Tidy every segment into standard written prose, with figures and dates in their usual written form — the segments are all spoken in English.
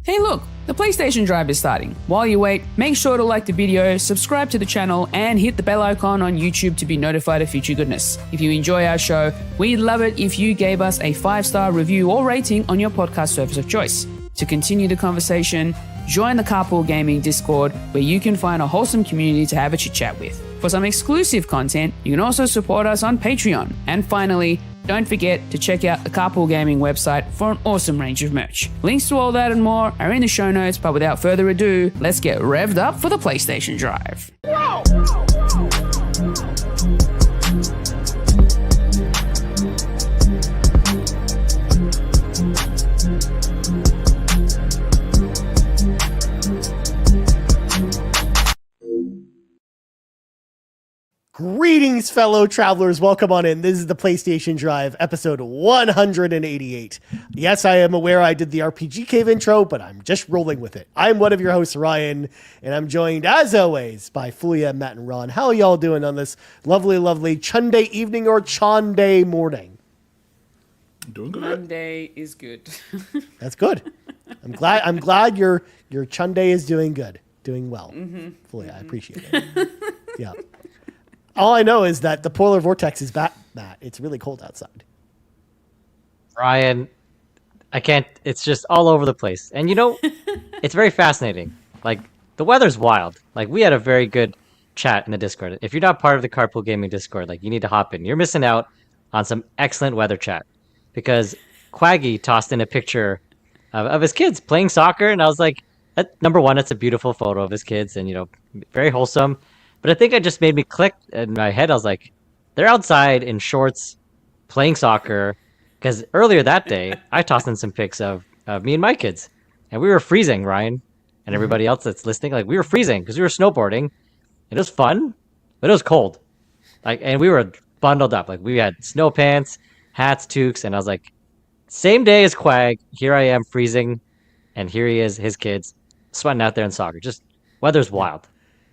Hey look, the PlayStation Drive is starting. While you wait, make sure to like the video, subscribe to the channel, and hit the bell icon on YouTube to be notified of future goodness. If you enjoy our show, we'd love it if you gave us a 5-star review or rating on your podcast service of choice. To continue the conversation, join the Carpool Gaming Discord, where you can find a wholesome community to have a chit-chat with. For some exclusive content, you can also support us on Patreon. And finally, don't forget to check out the Carpool Gaming website for an awesome range of merch. Links to all that and more are in the show notes, but without further ado, let's get revved up for the PlayStation Drive. Whoa. Greetings, fellow travelers. Welcome on in. This is the PlayStation Drive, episode 188. Yes, I am aware I did the RPG Cave intro, but I'm just rolling with it. I'm one of your hosts, Ryan, and I'm joined, as always, by Fulia, Matt, and Ron. How are y'all doing on this lovely, lovely Chunday evening or Chonday morning? Doing good. Monday is good. That's good. I'm glad your Chunday is doing good, doing well. Fulia, I appreciate it. Yeah. All I know is that the polar vortex is back, Matt. It's really cold outside. Ryan, I can't. It's just all over the place. And you know, it's very fascinating. Like, the weather's wild. Like, we had a very good chat in the Discord. If you're not part of the Carpool Gaming Discord, like, you need to hop in. You're missing out on some excellent weather chat. Because Cwaggy tossed in a picture of his kids playing soccer. And I was like, number one, it's a beautiful photo of his kids. And, you know, very wholesome. But I think it just made me click in my head. I was like, they're outside in shorts playing soccer. Because earlier that day, I tossed in some pics of me and my kids. And we were freezing, Ryan, and everybody else that's listening. Like, we were freezing because we were snowboarding. It was fun, but it was cold. Like, and we were bundled up. Like, we had snow pants, hats, toques. And I was like, same day as Quag, here I am freezing. And here he is, his kids, sweating out there in soccer. Just, weather's wild.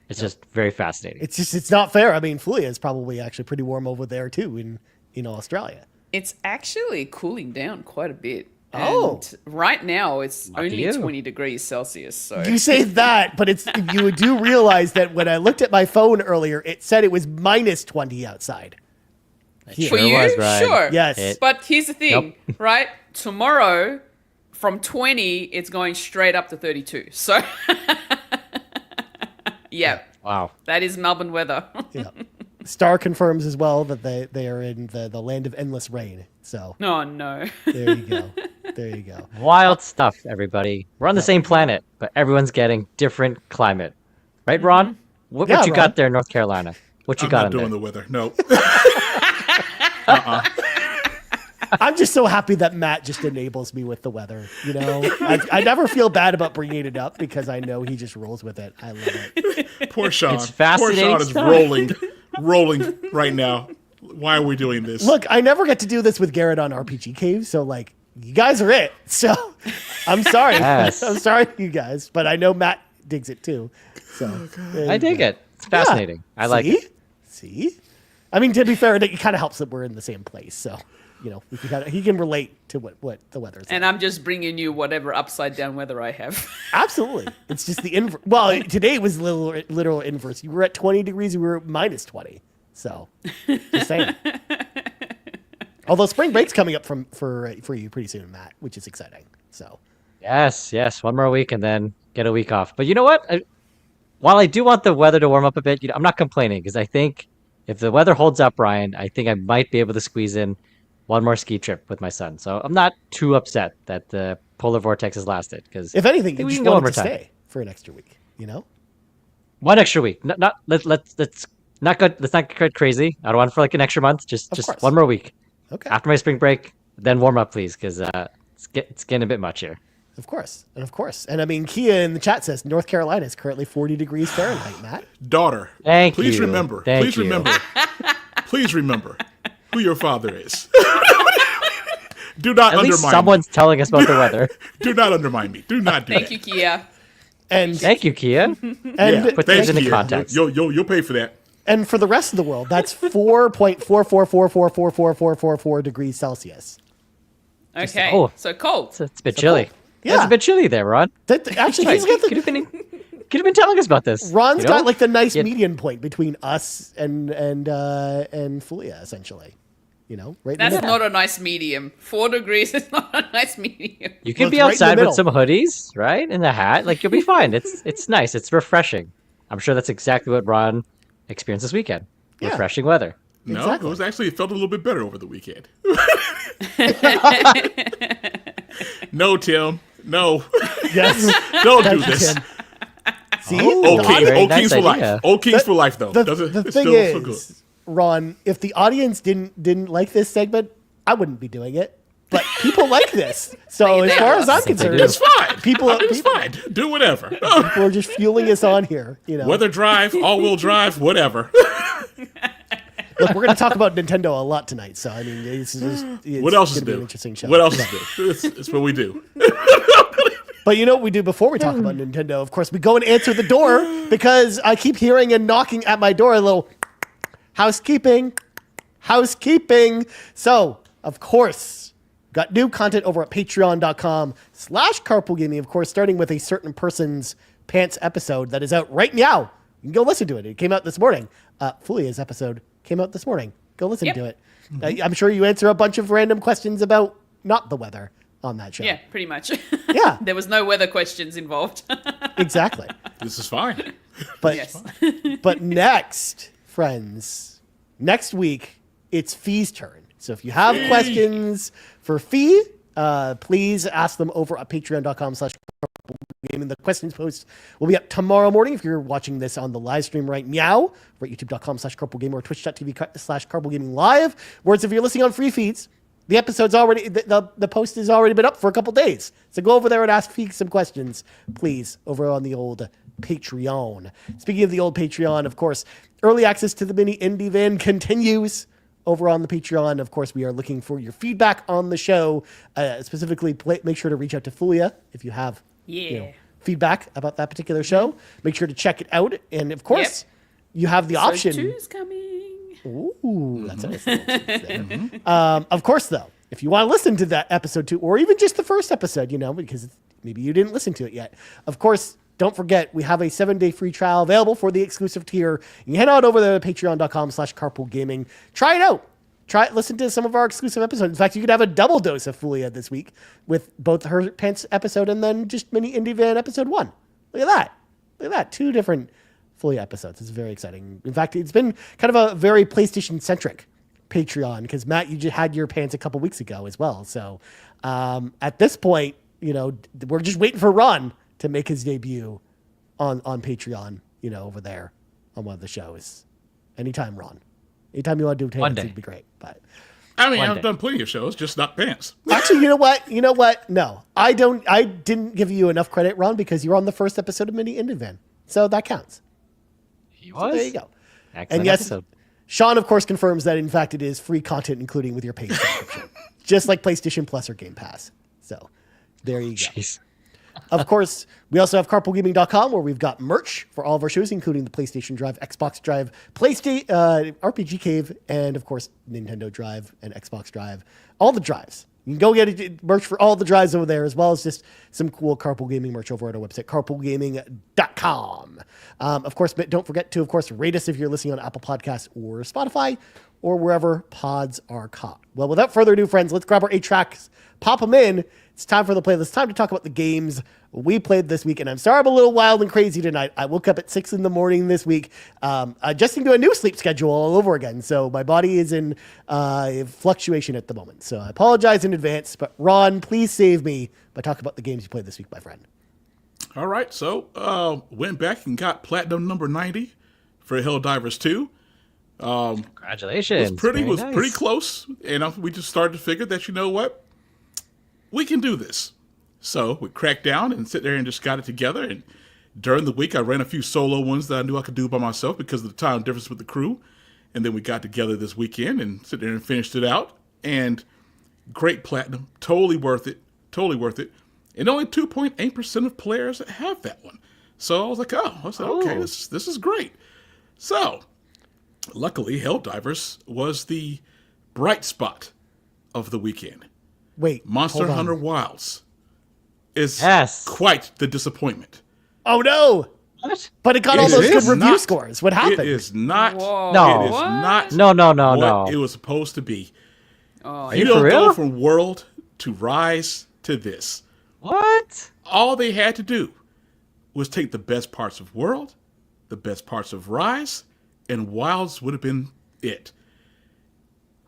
It's just very fascinating. It's not fair. I mean, Fulia is probably actually pretty warm over there too in Australia. It's actually cooling down quite a bit. Oh. And right now it's Lucky only you. 20 degrees Celsius. So You say that, but you do realize that when I looked at my phone earlier, it said it was minus 20 outside. It for sure you, was, Ryan. sure. Yes. But here's the thing, right? Tomorrow, from 20, it's going straight up to 32. So, yeah. Wow. That is Melbourne weather. Yeah. Star confirms as well that they are in the land of endless rain. So Oh, no. there you go. There you go. Wild stuff, everybody. We're on the same planet, but everyone's getting different climate. Right, Ron? What Yeah, you Ron. got there in North Carolina? What you I'm got not in doing there? the weather. No. I'm just so happy that Matt just enables me with the weather. You know, I never feel bad about bringing it up because I know he just rolls with it. I love it. Poor Sean. It's Poor fascinating Sean is stuff. rolling right now. Why are we doing this? Look, I never get to do this with Garrett on RPG Cave, so like you guys are it. So I'm sorry. Yes. I'm sorry, you guys, but I know Matt digs it too. So there I you dig go. it. It's fascinating. Yeah. I like See? it. See? I mean, to be fair, it kind of helps that we're in the same place. So, you know, he can relate to what the weather's And like. I'm just bringing you whatever upside down weather I have. Absolutely. It's just the inverse. Well, today was literal inverse. You were at 20 degrees, we were at minus 20. So, just saying. Although spring break's coming up for you pretty soon, Matt, which is exciting. So, Yes. One more week and then get a week off. But you know what? While I do want the weather to warm up a bit, I'm not complaining because I think if the weather holds up, Ryan, I think I might be able to squeeze in one more ski trip with my son. So I'm not too upset that the polar vortex has lasted. Because if anything, you we just can go want one more to time. stay for an extra week, you know? One extra week. Let's not get crazy. I don't want it for like an extra month. Just course. one more week Okay. after my spring break. Then warm up, please, because it's getting a bit much here. Of course. And I mean, Kia in the chat says North Carolina is currently 40 degrees Fahrenheit, Matt. Daughter. Thank please you. Remember. Thank please you. remember. Please remember who your father is. Do not At least undermine someone's telling us about the weather. me. Do not undermine me. Do not do Thank that. you, Kia. And Thank you, Kia. and Put things into you. context. You'll pay for that. and for the rest of the world, that's 4.444444444 degrees Celsius. Okay. oh. So cold. It's a bit chilly. It's a bit chilly there, Ron. Actually, Right. he's got Could have been telling us about this. Ron's you know? got like the nice median point between us and Fulia, essentially. You know, right? That's in the middle. not a nice medium. 4 degrees is not a nice medium. You can Well, be it's right in the outside with some hoodies, right? And the hat. Like, you'll be fine. It's nice. It's refreshing. I'm sure that's exactly what Ron experienced this weekend. Yeah. Refreshing weather. No, Exactly. it felt a little bit better over the weekend. No, Tim. No. Yes. Don't do Thank you, this. Tim. See, Old the Kings, very old nice Kings for idea. life. Old Kings for life, though. the It's thing still so good. is, Ron, if the audience didn't like this segment, I wouldn't be doing it. But people like this, so as far as I'm concerned, do. It's fine. People- I mean, it's fine. Do whatever. people are just fueling us on here. You know, Weather drive, all-wheel drive, whatever. look, we're going to talk about Nintendo a lot tonight. So I mean, it's What else is gonna be an new? interesting show. What else is new? It's what we do. But you know what we do before we talk about Nintendo? Of course, we go and answer the door because I keep hearing and knocking at my door a little housekeeping. So, of course, got new content over at patreon.com/carpoolgaming. Of course, starting with a certain person's pants episode that is out right now. You can go listen to it. It came out this morning. Fulia's episode came out this morning. Go listen to it. I'm sure you answer a bunch of random questions about not the weather on that show. Yeah, pretty much. Yeah. There was no weather questions involved. Exactly. This is fine. But Yes. but next, friends, next week it's Fee's turn. So if you have questions for Fee, please ask them over at patreon.com/carpoolgaming. The questions post will be up tomorrow morning if you're watching this on the live stream right now. We're at youtube.com/carpoolgaming or twitch.tv/carpoolgaming live. Whereas if you're listening on free feeds, the episode's already, the post has already been up for a couple days. So go over there and ask Fee some questions, please, over on the old Patreon. Speaking of the old Patreon, of course, early access to the mini indie van continues over on the Patreon. Of course, we are looking for your feedback on the show. Specifically, make sure to reach out to Fulia if you have feedback about that particular show. Make sure to check it out. And of course, you have the option. So 2's coming. Ooh, that's nice. Of course, though, if you want to listen to that episode 2, or even just the first episode, you know, because maybe you didn't listen to it yet. Of course, don't forget, we have a 7-day free trial available for the exclusive tier. You can head on over there to patreon.com/carpoolgaming. Try it out. Listen to some of our exclusive episodes. In fact, you could have a double dose of Fulia this week with both her pants episode and then just mini indie van episode 1. Look at that. 2 different Fulia episodes. It's very exciting. In fact, it's been kind of a very PlayStation-centric Patreon because, Matt, you just had your pants a couple weeks ago as well. So at this point, you know, we're just waiting for Ron to make his debut on Patreon, you know, over there on one of the shows. Anytime, Ron. Anytime you want to do pants, it'd be great. But I mean, One I've day. done plenty of shows, just not pants. actually, you know what? No, I didn't give you enough credit, Ron, because you're on the first episode of Mini Indie Van. So that counts. He was. There you go. Excellent And yes, episode. Sean, of course, confirms that, in fact, it is free content, including with your paid subscription. Just like PlayStation Plus or Game Pass. So there you go. Jeez. Of course, we also have carpoolgaming.com where we've got merch for all of our shows, including the PlayStation Drive, Xbox Drive, RPG Cave, and of course, Nintendo Drive and Xbox Drive. All the drives. You can go get merch for all the drives over there, as well as just some cool Carpool Gaming merch over at our website, carpoolgaming.com. Of course, but don't forget to, of course, rate us if you're listening on Apple Podcasts or Spotify or wherever pods are caught. Well, without further ado, friends, let's grab our 8 tracks, pop them in. It's time for the playlist. Time to talk about the games we played this week. And I'm sorry I'm a little wild and crazy tonight. I woke up at 6 a.m. this week, adjusting to a new sleep schedule all over again. So my body is in fluctuation at the moment. So I apologize in advance. But Ron, please save me by talking about the games you played this week, my friend. All right, so went back and got platinum number 90 for Helldivers 2. Congratulations. Pretty Very nice. close, and we just started to figure that, you know what, we can do this. So we cracked down and sit there and just got it together. And during the week, I ran a few solo ones that I knew I could do by myself because of the time difference with the crew. And then we got together this weekend and sit there and finished it out. And great platinum, totally worth it, And only 2.8% of players have that one. So I was like, okay, this is great. So luckily, Helldivers was the bright spot of the weekend. Wait, Monster hold on. Hunter Wilds is Yes. quite the disappointment. Oh no! What? But it got It all those is good review not- scores. What happened? It is not. Whoa. No. It is What? not. No. What it was supposed to be. Oh, You for don't real? go from World to Rise to this. What? All they had to do was take the best parts of World, the best parts of Rise, and Wilds would have been it.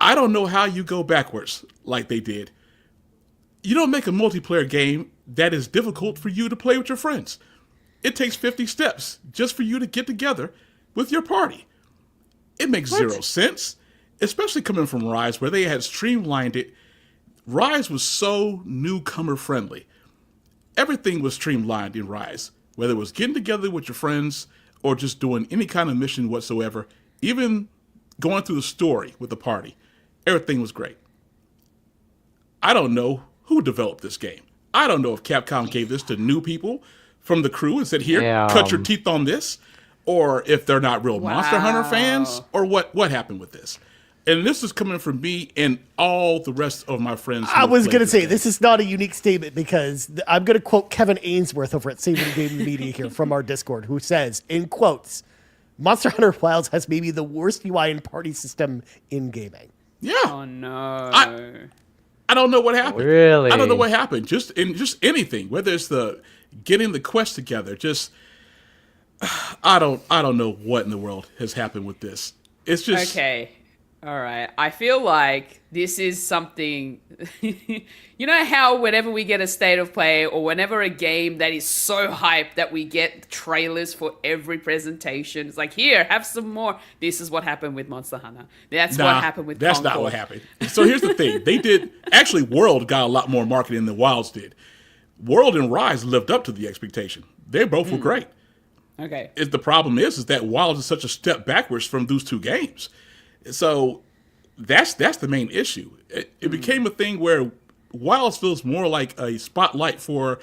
I don't know how you go backwards like they did. You don't make a multiplayer game that is difficult for you to play with your friends. It takes 50 steps just for you to get together with your party. It makes zero sense, especially coming from Rise, where they had streamlined it. Rise was so newcomer friendly. Everything was streamlined in Rise, whether it was getting together with your friends or just doing any kind of mission whatsoever, even going through the story with the party. Everything was great. I don't know who developed this game. I don't know if Capcom gave this to new people from the crew and said, here, cut your teeth on this, or if they're not real Monster Hunter fans, or what happened with this. And this is coming from me and all the rest of my friends. I was going to say, this is not a unique statement because I'm going to quote Kevin Ainsworth over at Saving Game Media here from our Discord, who says, in quotes, Monster Hunter Wilds has maybe the worst UI and party system in gaming. Yeah. Oh no. I don't know what happened. Really? I don't know what happened. Just anything, whether it's the getting the quest together, just I don't know what in the world has happened with this. It's just Okay. All right. I feel like this is something. You know how whenever we get a state of play or whenever a game that is so hyped that we get trailers for every presentation, it's like, here, have some more. This is what happened with Monster Hunter. That's what happened with That's Concord. not what happened. So here's the thing. They did actually World got a lot more marketing than Wilds did. World and Rise lived up to the expectation. They both were great. Okay. The problem is that Wilds is such a step backwards from those two games. So that's the main issue. It became a thing where Wilds feels more like a spotlight for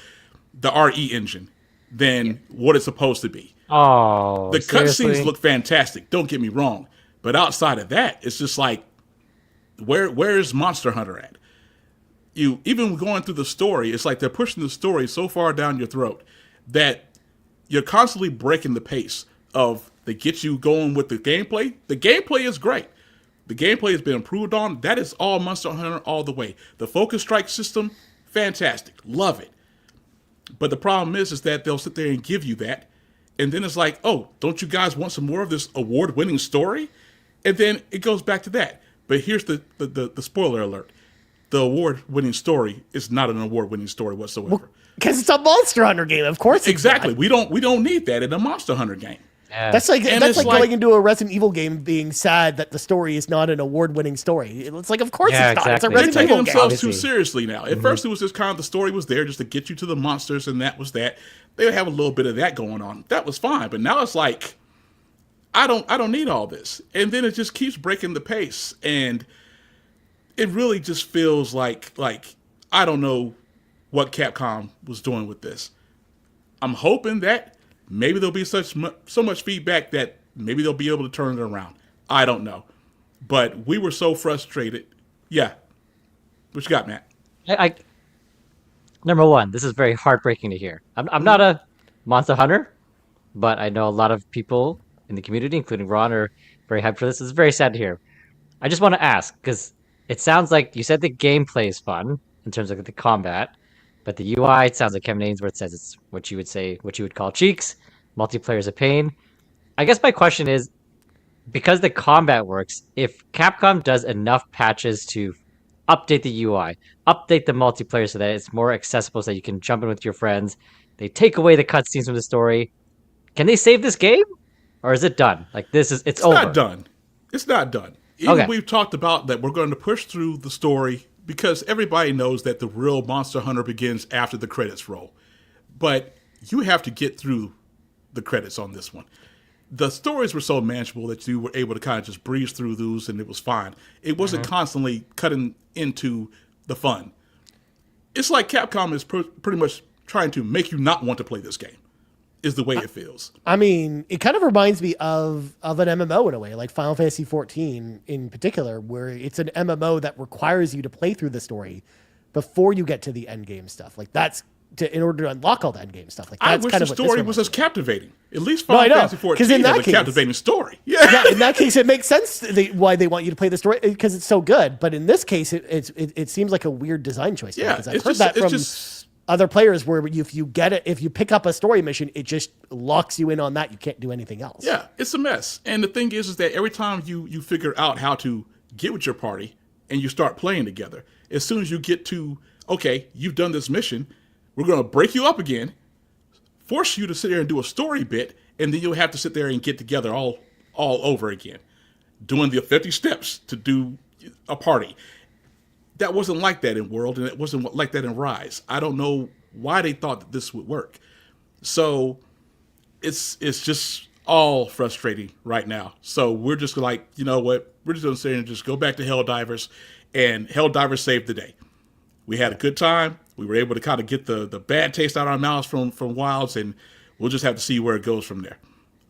the RE engine than what it's supposed to be. Oh, The seriously? cutscenes look fantastic, don't get me wrong. But outside of that, it's just like, where's Monster Hunter at? You even going through the story, it's like they're pushing the story so far down your throat that you're constantly breaking the pace of they get you going with the gameplay. The gameplay is great. The gameplay has been improved on. That is all Monster Hunter all the way. The focus strike system, fantastic. Love it. But the problem is that they'll sit there and give you that. And then it's like, oh, don't you guys want some more of this award-winning story? And then it goes back to that. But here's the spoiler alert. The award-winning story is not an award-winning story whatsoever. Because it's a Monster Hunter game, of course. It's Exactly. not. We don't need that in a Monster Hunter game. Yeah. That's like And that's it's like like- going into a Resident Evil game being sad that the story is not an award-winning story. It's like, of course Yeah, it's not. It's a exactly. They're Resident taking Evil game. themselves too Obviously. seriously now. At first, it was just kind of the story was there just to get you to the monsters, and that was that. They would have a little bit of that going on. That was fine. But now it's like, I don't need all this. And then it just keeps breaking the pace, and it really just feels like I don't know what Capcom was doing with this. I'm hoping that maybe there'll be so much feedback that maybe they'll be able to turn it around. I don't know. But we were so frustrated. Yeah. What you got, Matt? I number one, this is very heartbreaking to hear. I'm not a Monster Hunter, but I know a lot of people in the community, including Ron, are very hyped for this. It's very sad to hear. I just want to ask, because it sounds like you said the gameplay is fun in terms of the combat, but the UI, it sounds like Kevin Ainsworth says it's what you would call cheeks. Multiplayer is a pain. I guess my question is, because the combat works, if Capcom does enough patches to update the UI, update the multiplayer so that it's more accessible so that you can jump in with your friends, they take away the cutscenes from the story, can they save this game? Or is it done? Like, it's over. It's not done. It's not done. Even Okay. we've talked about that we're going to push through the story because everybody knows that the real Monster Hunter begins after the credits roll. But you have to get through the credits on this one. The stories were so manageable that you were able to kind of just breeze through those and it was fine. It wasn't constantly cutting into the fun. It's like Capcom is pretty much trying to make you not want to play this game, is the way it feels. I mean, it kind of reminds me of an MMO in a way, like Final Fantasy XIV in particular, where it's an MMO that requires you to play through the story before you get to the end game stuff. Like that's in order to unlock all that end game stuff. Like I that's wish kind the of what this story one was might as be. captivating. At least No, I Final know, Fantasy 'cause XIV in that has a case- captivating story. Yeah. Yeah, in that case, it makes sense why they want you to play the story because it's so good. But in this case, it seems like a weird design choice. Yeah, because I've it's heard just- that it's from just- other players where if you pick up a story mission, it just locks you in on that. You can't do anything else. Yeah, it's a mess. And the thing is that every time you figure out how to get with your party and you start playing together, as soon as you get to, okay, you've done this mission, we're going to break you up again, force you to sit there and do a story bit, and then you'll have to sit there and get together all over again, doing the 50 steps to do a party. That wasn't like that in World, and it wasn't like that in Rise. I don't know why they thought that this would work. So it's just all frustrating right now. So we're just like, you know what? We're just going to say and just go back to Helldivers, and Helldivers saved the day. We had a good time. We were able to kind of get the bad taste out of our mouths from Wilds, and we'll just have to see where it goes from there.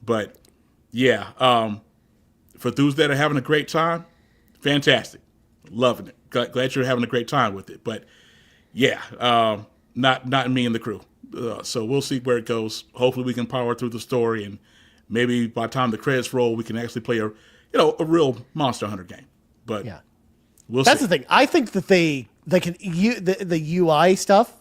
But yeah, for those that are having a great time, fantastic, loving it. Glad you're having a great time with it. But yeah, not me and the crew. So we'll see where it goes. Hopefully we can power through the story, and maybe by the time the credits roll, we can actually play a real Monster Hunter game. But Yeah. we'll That's see. the thing. I think that they can the UI stuff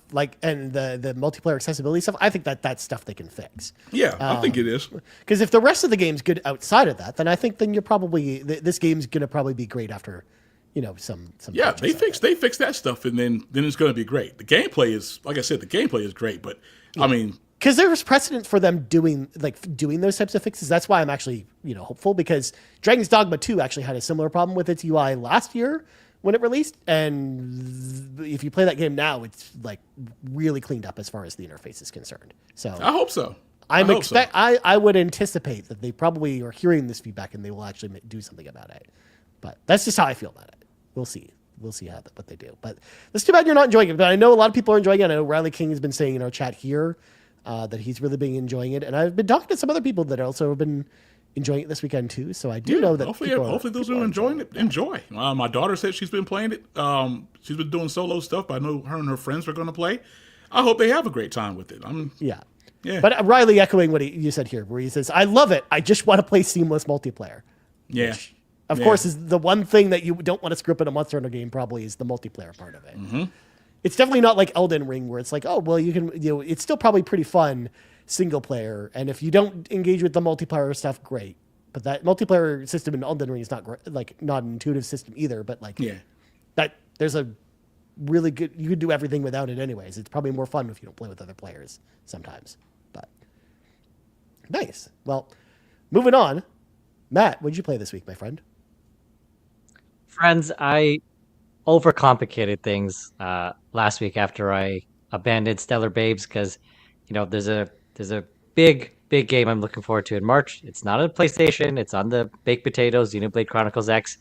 and the multiplayer accessibility stuff. I think that's stuff they can fix. Yeah, I think it is. Because if the rest of the game's good outside of that, then I think you're probably this game's gonna probably be great after, some. Yeah, patches. they fix that stuff, and then it's going to be great. The gameplay is, like I said, the gameplay is great. But I mean, Because there was precedent for them doing those types of fixes. That's why I'm actually hopeful, because Dragon's Dogma 2 actually had a similar problem with its UI last year when it released, and if you play that game now, it's like really cleaned up as far as the interface is concerned. So I hope so. I hope would anticipate that they probably are hearing this feedback and they will actually do something about it. But that's just how I feel about it. We'll see. We'll see what they do. But it's too bad you're not enjoying it. But I know a lot of people are enjoying it. I know Riley King has been saying in our chat here that he's really been enjoying it, and I've been talking to some other people that also have been enjoying it this weekend too. So I do know that hopefully those who are enjoying it enjoy. My daughter said she's been playing it. She's been doing solo stuff, but I know her and her friends are going to play. I hope they have a great time with it. Yeah. Yeah. But Riley echoing what you said here, where he says, "I love it. I just want to play seamless multiplayer." Yeah. Which, of course, is the one thing that you don't want to screw up in a Monster Hunter game. Probably is the multiplayer part of it. Mm-hmm. It's definitely not like Elden Ring, where it's like, oh well, you can. It's still probably pretty fun single player, and if you don't engage with the multiplayer stuff, great. But that multiplayer system in Elden Ring is not not an intuitive system either. But that there's a really good. You could do everything without it, anyways. It's probably more fun if you don't play with other players sometimes. But nice. Well, moving on. Matt, what did you play this week, my friend? Friends, I overcomplicated things last week after I abandoned Stellar Babes because, there's a big game I'm looking forward to in March. It's not on PlayStation. It's on the baked potatoes, Xenoblade Chronicles X.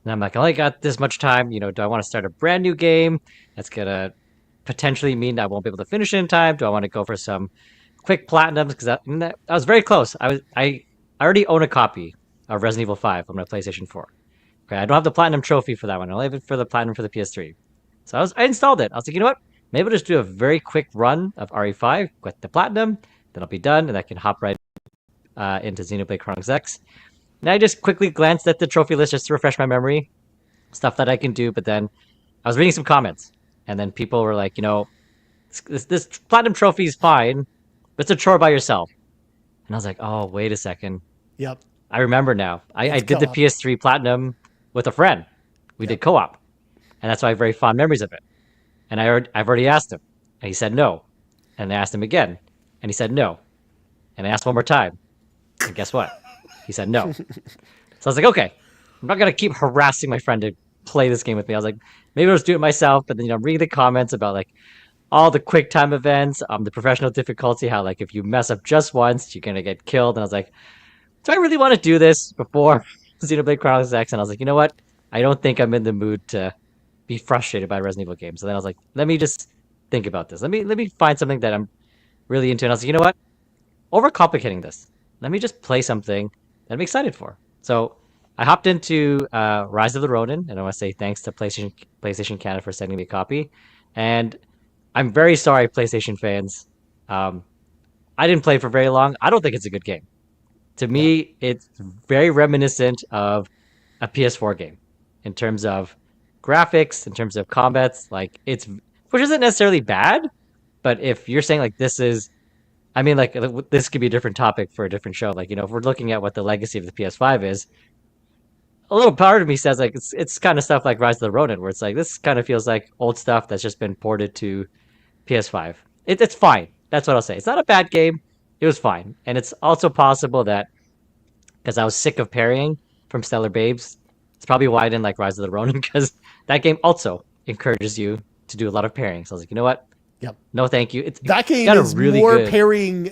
And I'm like, I only got this much time. Do I want to start a brand new game that's gonna potentially mean I won't be able to finish it in time? Do I want to go for some quick platinums? Because I was very close. I already own a copy of Resident Evil 5 on my PlayStation 4. Okay, I don't have the platinum trophy for that one. I only have it for the platinum for the PS3. So I installed it. I was like, you know what? Maybe I'll just do a very quick run of RE5, get the platinum, then I'll be done, and I can hop right into Xenoblade Chronicles X. And I just quickly glanced at the trophy list just to refresh my memory, stuff that I can do. But then I was reading some comments, and then people were like, this platinum trophy is fine, but it's a chore by yourself. And I was like, oh, wait a second. Yep. I remember now. I did the co-op. PS3 Platinum with a friend. We did co-op. And that's why I have very fond memories of it. And I've already asked him. And he said no. And I asked him again. And he said no. And I asked one more time. And guess what? He said no. So I was like, okay. I'm not going to keep harassing my friend to play this game with me. I was like, maybe I'll just do it myself. But then, I'm reading the comments about, like, all the quick time events, the professional difficulty, how, like, if you mess up just once, you're going to get killed. And I was like, do I really want to do this before Xenoblade Chronicles X? And I was like, you know what? I don't think I'm in the mood to be frustrated by Resident Evil games. So then I was like, let me just think about this. Let me find something that I'm really into. And I was like, you know what? Overcomplicating this. Let me just play something that I'm excited for. So I hopped into Rise of the Ronin, and I want to say thanks to PlayStation Canada for sending me a copy. And I'm very sorry, PlayStation fans. I didn't play for very long. I don't think it's a good game. To me, it's very reminiscent of a PS4 game in terms of graphics, in terms of combats. Like which isn't necessarily bad, but if you're saying like this is, I mean, like this could be a different topic for a different show. Like if we're looking at what the legacy of the PS5 is, a little part of me says like it's kind of stuff like Rise of the Ronin, where it's like this kind of feels like old stuff that's just been ported to PS5. It's fine. That's what I'll say. It's not a bad game. It was fine, and it's also possible that because I was sick of parrying from Stellar Babes, it's probably why I didn't like Rise of the Ronin because that game also encourages you to do a lot of parrying. So I was like, you know what? Yep. No, thank you. That game got a is really more good parrying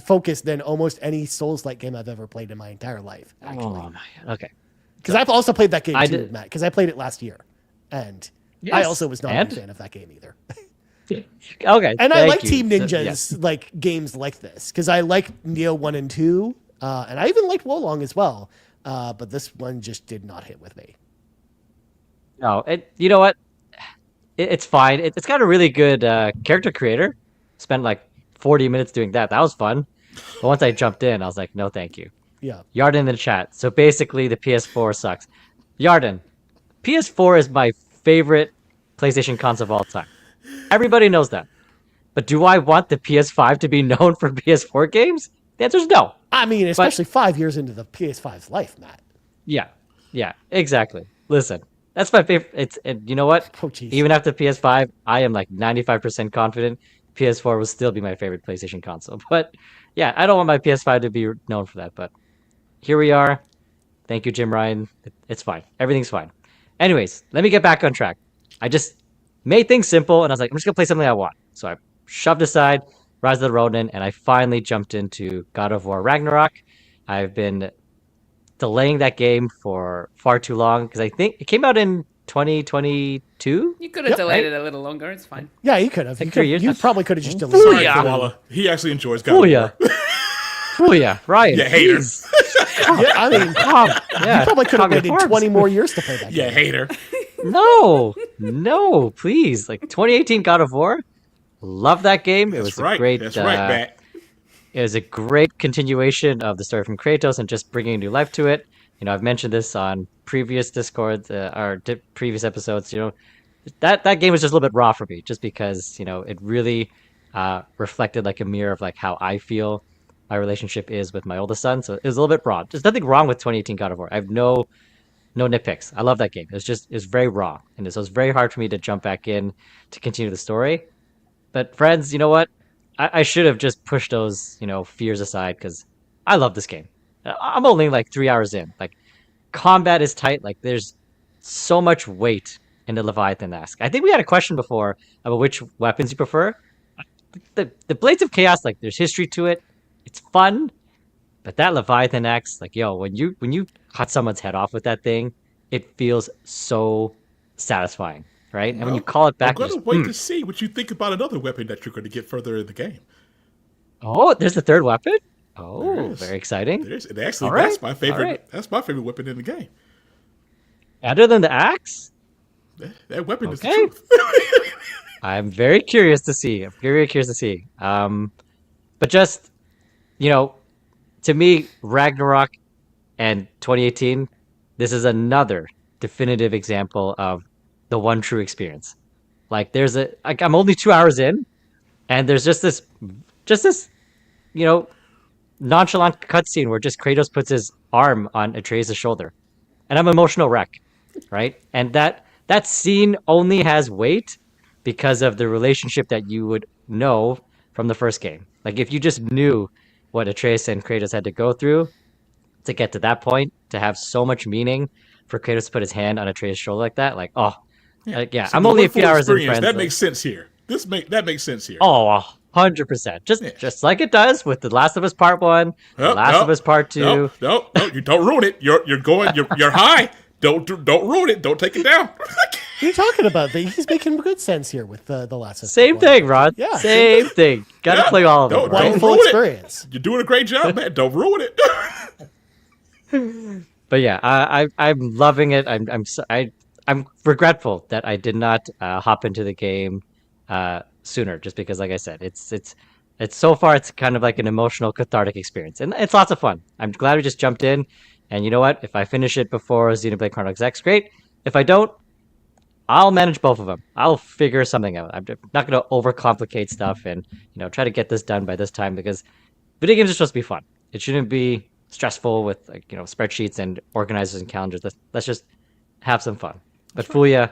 focused than almost any Souls-like game I've ever played in my entire life. Actually, Oh my, okay. because I've also played that game I too, did- Matt. Because I played it last year, and I Yes, also was not a and? big fan of that game either. Okay. And I thank like you. Team So, Ninja's like games like this because I like Neo 1 and 2, and I even liked Wolong as well. But this one just did not hit with me. No, you know what? It's fine. It's got a really good character creator. Spent like 40 minutes doing that. That was fun. But once I jumped in, I was like, no, thank you. Yeah. Yarden in the chat. So basically, the PS4 sucks. Yarden, PS4 is my favorite PlayStation console of all time. Everybody knows that. But do I want the PS5 to be known for PS4 games? The answer is no. I mean, especially 5 years into the PS5's life, Matt. Yeah, exactly. Listen, that's my favorite. And you know what? Oh, jeez. Even after PS5, I am like 95% confident PS4 will still be my favorite PlayStation console. But yeah, I don't want my PS5 to be known for that. But here we are. Thank you, Jim Ryan. It's fine. Everything's fine. Anyways, let me get back on track. I just made things simple, and I was like, I'm just gonna play something I want. So I shoved aside Rise of the Ronin, and I finally jumped into God of War Ragnarok. I've been delaying that game for far too long because I think it came out in 2022. You could have delayed it a little longer. It's fine. Yeah, you could have. Like 3 years. You probably could have just deleted Sorry, it. yeah. Koala. He actually enjoys God Oh of yeah. War. Oh yeah, Ryan. Yeah, hater. please. Yeah, I mean, Yeah, you probably could have calm your waited horns. 20 more years to play that Yeah, game. hater. No, please. Like 2018 God of War. Love that game. It was That's right. a great. That's right, Matt. It was a great continuation of the story from Kratos and just bringing new life to it. You know, I've mentioned this on previous Discords or previous episodes. You know, that game was just a little bit raw for me, just because it really reflected like a mirror of like how I feel my relationship is with my oldest son. So it was a little bit raw. There's nothing wrong with 2018 God of War. I have no nitpicks. I love that game. It's very raw, and so it's very hard for me to jump back in to continue the story. But friends, you know what? I should have just pushed those, fears aside because I love this game. I'm only like 3 hours in. Like, combat is tight. Like, there's so much weight in the Leviathan-esque. I think we had a question before about which weapons you prefer. The Blades of Chaos, like, there's history to it. It's fun, but that Leviathan X, like, when you cut someone's head off with that thing, it feels so satisfying. Right, and when you call it back, I'm gonna wait to see what you think about another weapon that you're going to get further in the game. oh, there's a third weapon. There Oh, is. very exciting. There's, and actually, All right, that's my favorite. all right. That's my favorite weapon in the game. Other than the axe, That weapon is the Okay. truth. I'm very curious to see. I'm very curious to see. But just to me, Ragnarok and 2018, this is another definitive example of the one true experience. Like I'm only 2 hours in, and there's just this nonchalant cutscene where just Kratos puts his arm on Atreus' shoulder, and I'm an emotional wreck, right? And that scene only has weight because of the relationship that you would know from the first game. Like if you just knew what Atreus and Kratos had to go through to get to that point, to have so much meaning for Kratos to put his hand on Atreus' shoulder like that, like yeah. So I'm the only a full few hours in, experience, friends. That makes sense here. That makes sense here. Oh, 100%. Just like it does with The Last of Us Part 1, The Last of Us Part 2. No, you don't ruin it. You're high. Don't ruin it. Don't take it down. What are you talking about? He's making good sense here with the last. Same thing, Rod. Yeah. Same thing. Gotta Yeah. play all of Don't- them, right? don't Full ruin it. experience. You're doing a great job, man. Don't ruin it. But yeah, I'm loving it. I'm regretful that I did not hop into the game sooner, just because, like I said, it's so far it's kind of like an emotional cathartic experience, and it's lots of fun. I'm glad we just jumped in, and you know what? If I finish it before Xenoblade Chronicles X, great. If I don't, I'll manage both of them. I'll figure something out. I'm not going to overcomplicate stuff and try to get this done by this time, because video games are supposed to be fun. It shouldn't be stressful with spreadsheets and organizers and calendars. Let's just have some fun. But Fuya,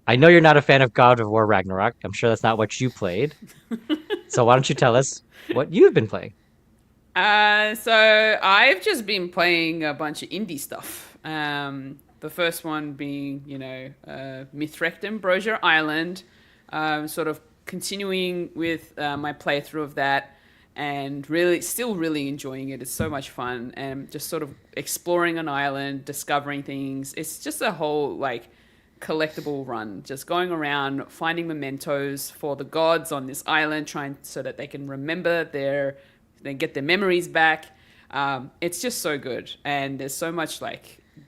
I know you're not a fan of God of War Ragnarok. I'm sure that's not what you played. So why don't you tell us what you've been playing? So I've just been playing a bunch of indie stuff. The first one being, Mithrekton Brosier Island, sort of continuing with my playthrough of that, and still really enjoying it. It's so much fun, and just sort of exploring an island, discovering things. It's just a whole collectible run, just going around finding mementos for the gods on this island, trying so that they can remember they get their memories back. It's just so good, and there's so much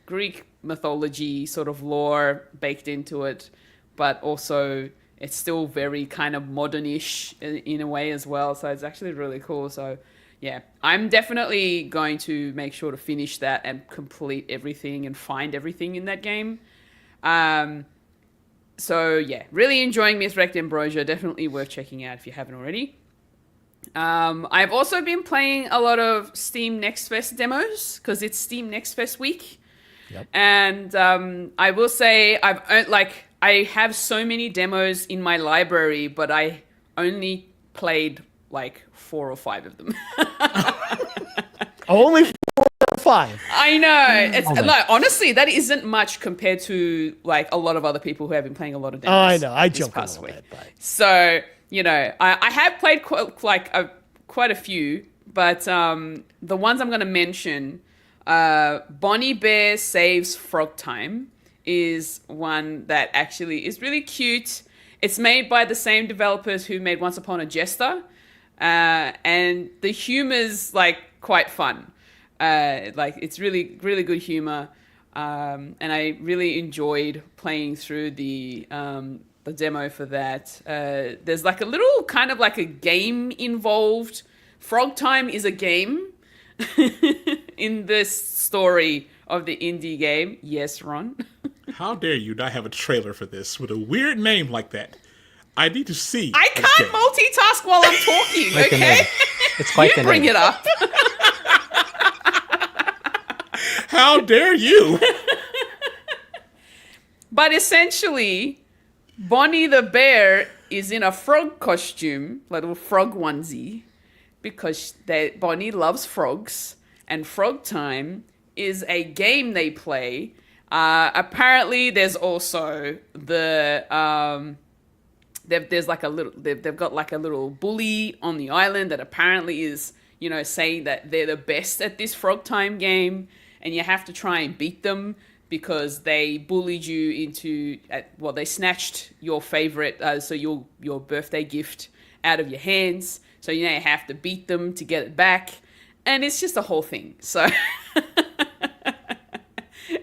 Greek mythology sort of lore baked into it, but also it's still very kind of modernish in a way as well. So it's actually really cool. So yeah, I'm definitely going to make sure to finish that and complete everything and find everything in that game. So yeah, really enjoying Mithrekton Brosier. Definitely worth checking out if you haven't already. I've also been playing a lot of Steam Next Fest demos because it's Steam Next Fest week. Yep. And I will say I have so many demos in my library, but I only played 4 or 5 of them. Only 4 or 5. I know. Honestly, that isn't much compared to a lot of other people who have been playing a lot of demos. Oh, I know. I joke a little bit, but so I have played quite a few, but the ones I'm going to mention. Bonnie Bear Saves Frog Time is one that actually is really cute. It's made by the same developers who made Once Upon a Jester, and the humor's quite fun. It's really, really good humor, and I really enjoyed playing through the demo for that. There's a little kind of a game involved. Frog Time is a game. In this story of the indie game. Yes, Ron? How dare you not have a trailer for this with a weird name like that? I need to see. I can't multitask while I'm talking, okay? It's quite the name. Bring it up. How dare you? But essentially, Bonnie the bear is in a frog costume, little frog onesie, because Bonnie loves frogs, and Frog Time is a game they play. Apparently, there's also they've got a little bully on the island that apparently is saying that they're the best at this Frog Time game, and you have to try and beat them because they bullied you into they snatched your favorite, so your birthday gift out of your hands. So you have to beat them to get it back, and it's just a whole thing. So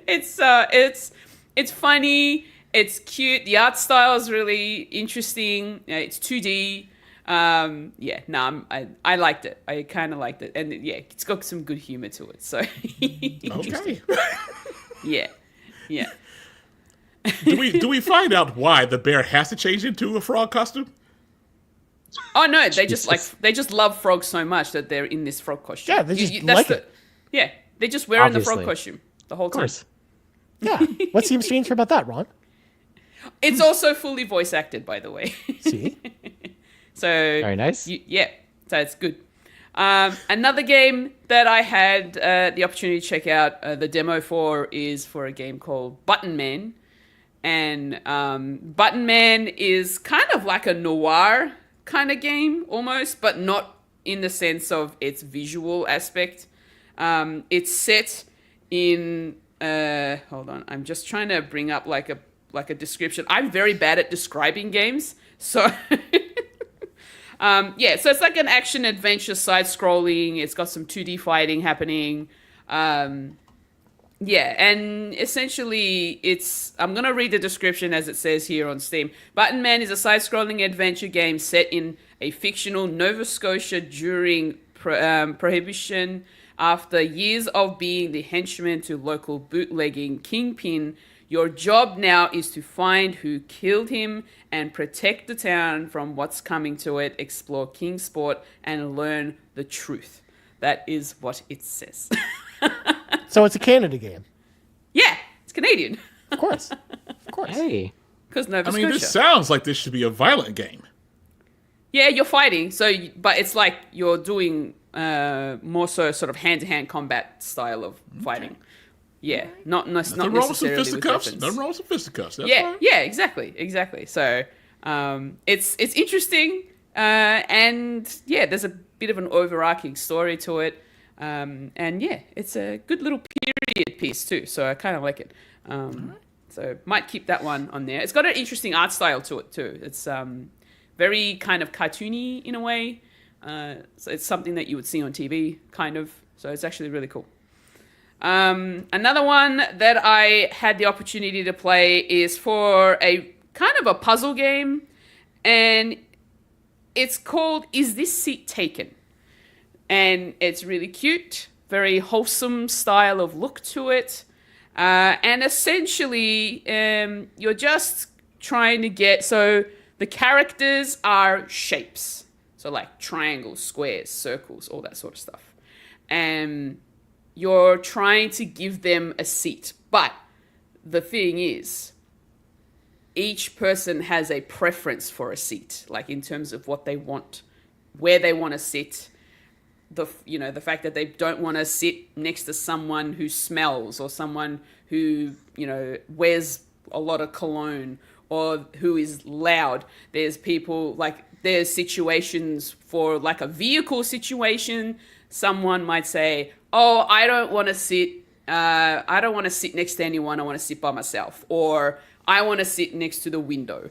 it's funny, it's cute. The art style is really interesting. It's 2D. I liked it. I kind of liked it, and it's got some good humor to it. So Okay. yeah. Do we find out why the bear has to change into a frog costume? Oh no, they just love frogs so much that they're in this frog costume. Yeah, they just like it. Yeah, they're just wearing Obviously. the frog costume the whole time. Yeah. What seems strange about that, Ron? It's also fully voice acted, by the way. See? So Very nice. So it's good. Another game that I had the opportunity to check out the demo for is for a game called Button Man, and Button Man is kind of like a noir kind of game almost, but not in the sense of its visual aspect. It's set in hold on, I'm just trying to bring up like a description. I'm very bad at describing games, so so it's like an action adventure side scrolling. It's got some 2D fighting happening. Yeah, and essentially I'm going to read the description as it says here on Steam. Button Man is a side-scrolling adventure game set in a fictional Nova Scotia during Prohibition. After years of being the henchman to local bootlegging kingpin, your job now is to find who killed him and protect the town from what's coming to it, explore Kingsport, and learn the truth. That is what it says. So it's a Canada game. Yeah, it's Canadian. Of course. Of course. Hey. Because Nova I mean, Scotia. this sounds like this should be a violent game. Yeah, you're fighting. But it's like you're doing more so sort of hand-to-hand combat style of fighting. Yeah, not necessarily with weapons. Nothing wrong with some fisticuffs. That's Yeah, fine. yeah, exactly. So it's interesting, and yeah, there's a bit of an overarching story to it, and yeah, it's a good little period piece too. So I kind of like it. So might keep that one on there. It's got an interesting art style to it too. It's very kind of cartoony in a way. So it's something that you would see on TV, kind of. So it's actually really cool. Another one that I had the opportunity to play is for a kind of a puzzle game, and it's called Is This Seat Taken? And it's really cute, very wholesome style of look to it. And essentially, you're just trying to get, so the characters are shapes. So like triangles, squares, circles, all that sort of stuff. And you're trying to give them a seat. But the thing is, each person has a preference for a seat, like in terms of what they want, where they want to sit. The fact that they don't want to sit next to someone who smells or someone who, wears a lot of cologne or who is loud. There's people there's situations for like a vehicle situation. Someone might say, "Oh, I don't want to sit next to anyone. I want to sit by myself," or "I want to sit next to the window."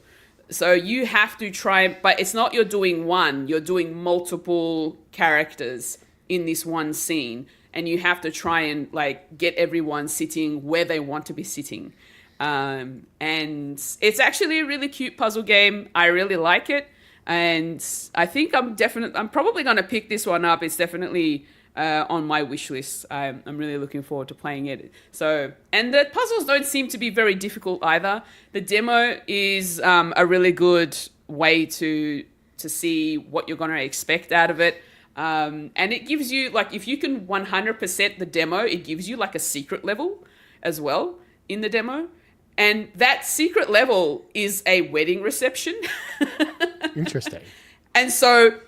So you have to try, but it's not you're doing one, you're doing multiple characters in this one scene, and you have to try and get everyone sitting where they want to be sitting. And it's actually a really cute puzzle game. I really like it. And I think I'm probably going to pick this one up. It's definitely on my wish list. I'm really looking forward to playing it. So, and the puzzles don't seem to be very difficult either. The demo is a really good way to see what you're going to expect out of it. And it gives you, if you can 100% the demo, it gives you a secret level as well in the demo. And that secret level is a wedding reception. Interesting. And so,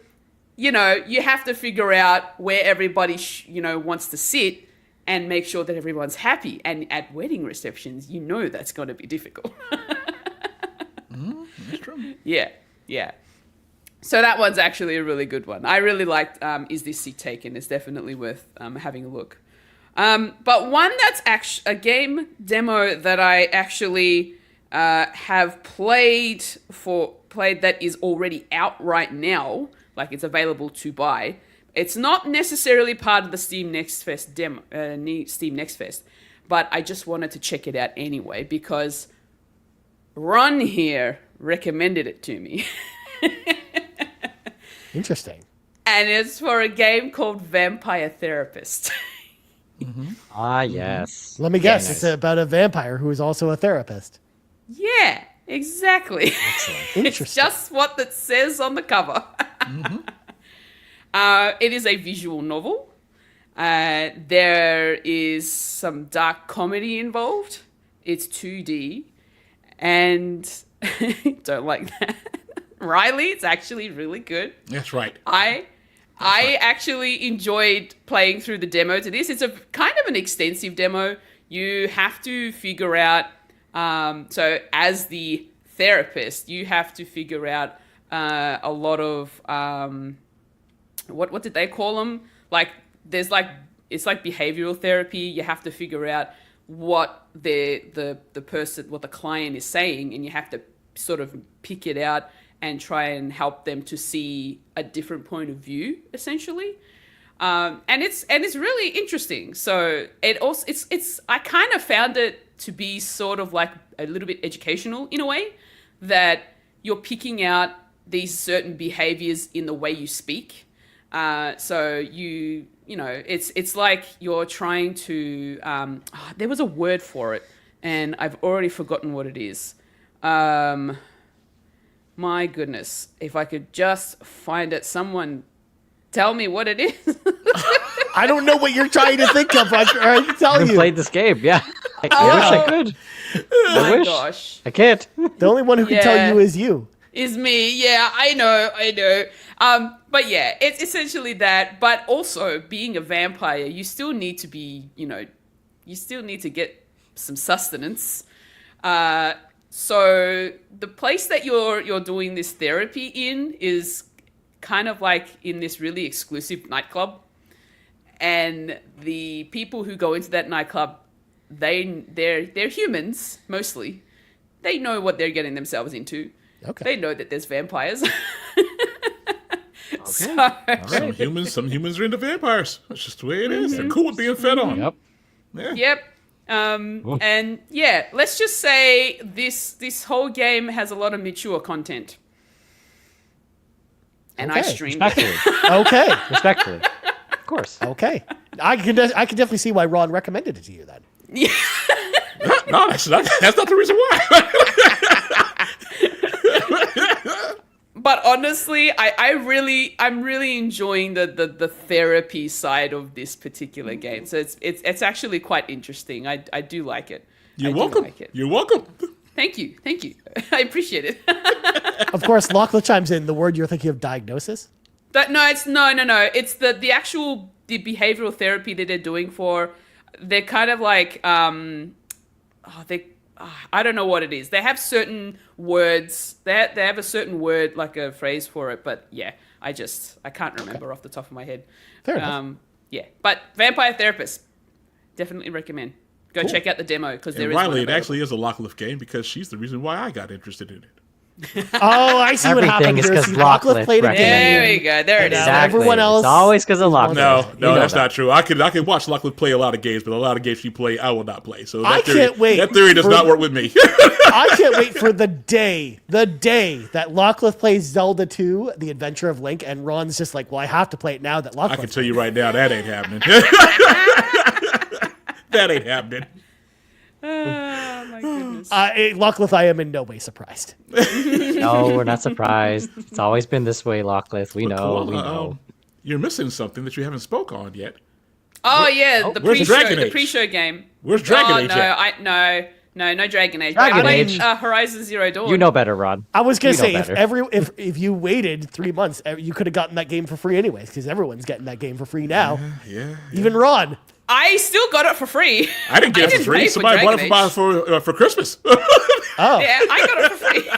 you have to figure out where everybody, wants to sit and make sure that everyone's happy. And at wedding receptions, that's going to be difficult. That's true. Yeah. So that one's actually a really good one. I really liked Is This Seat Taken? It's definitely worth having a look. But one that's actually a game demo that I actually have played that is already out right now, it's available to buy. It's not necessarily part of the Steam Next Fest demo, Steam Next Fest, but I just wanted to check it out anyway because Ron here recommended it to me. Interesting. And it's for a game called Vampire Therapist. Mm-hmm. Ah, yes. Let me guess. Very It's nice. about a vampire who is also a therapist. Yeah, exactly. Interesting. It's just what it says on the cover. Mm-hmm. It is a visual novel. There is some dark comedy involved. It's 2D. And don't like that. Riley, it's actually really good. That's right. I actually enjoyed playing through the demo to this. It's a kind of an extensive demo. You have to figure out, so as the therapist, you have to figure out a lot of, what did they call them? It's like behavioral therapy. You have to figure out what the person, what the client is saying, and you have to sort of pick it out and try and help them to see a different point of view, essentially. And it's really interesting. So it's I kind of found it to be sort of like a little bit educational in a way, that you're picking out these certain behaviors in the way you speak. So you know, it's like you're trying to, there was a word for it and I've already forgotten what it is. My goodness, if I could just find it, someone tell me what it is. I don't know what you're trying to think of, Roger. I can tell I haven't you. played this game. Yeah, I wish I could. Oh my wish. gosh. I can't. The only one who can tell you is you. Is me. Yeah, I know. But yeah, it's essentially that. But also, being a vampire, you still need to be, you still need to get some sustenance. So the place that you're doing this therapy in is kind of like in this really exclusive nightclub. And the people who go into that nightclub, they're humans mostly. They know what they're getting themselves into. Okay. They know that there's vampires. So, Some humans are into vampires. That's just the way it is. They're cool with being fed on. Yep. Yeah. yep. And yeah, let's just say this whole game has a lot of mature content. And I Okay. streamed it. Respectfully. Okay. Respectfully. Of course. Okay. I can definitely see why Ron recommended it to you then. No, that's not the reason why. But honestly, I'm really enjoying the therapy side of this particular game. So it's actually quite interesting. I do like it. You're I do welcome. like it. You're welcome. Thank you. I appreciate it. Of course, Lachlan chimes in. The word you're thinking of, diagnosis? No. It's the actual behavioral therapy that they're doing for. They're kind of like I don't know what it is. They have certain words. They have a certain word, like a phrase for it. But yeah, I can't remember off the top of my head. Fair enough. Yeah, but Vampire Therapist, definitely recommend. Go check out the demo because there And is one Riley, it available. actually is a Lockliff game because she's the reason why I got interested in it. Oh, I see what Everything happened. is There's 'cause see, Lachlan Lockliff played a recommended. There game. we go. There it is. Exactly. Everyone else It's always because of Lockliff. No, You know that's that. not true. I can watch Lockliff play a lot of games, but a lot of games she play, I will not play. So I can't wait That theory does for- not work with me. I can't wait for the day that Lachlan plays Zelda 2, The Adventure of Link, and Ron's just like, well, I have to play it now that I Lachlan. can tell you right now, that ain't happening. That ain't happening. Oh my goodness. Lachlan, I am in no way surprised. No, we're not surprised. It's always been this way, Lachlan. We know. Cool. We know. You're missing something that you haven't spoke on yet. Oh yeah, the where's pre-show, Dragon the Age? pre-show game. Where's Dragon oh, Age no, at? No Dragon Age. Dragon I played Age. Horizon Zero Dawn. You know better, Rod. I was gonna You know say better. if you waited 3 months, you could have gotten that game for free anyways, because everyone's getting that game for free now. Yeah. Even Ron. I still got it for free. I didn't get it for free. pay Somebody bought it Dragon for Christmas. Oh, Yeah, I got it for free.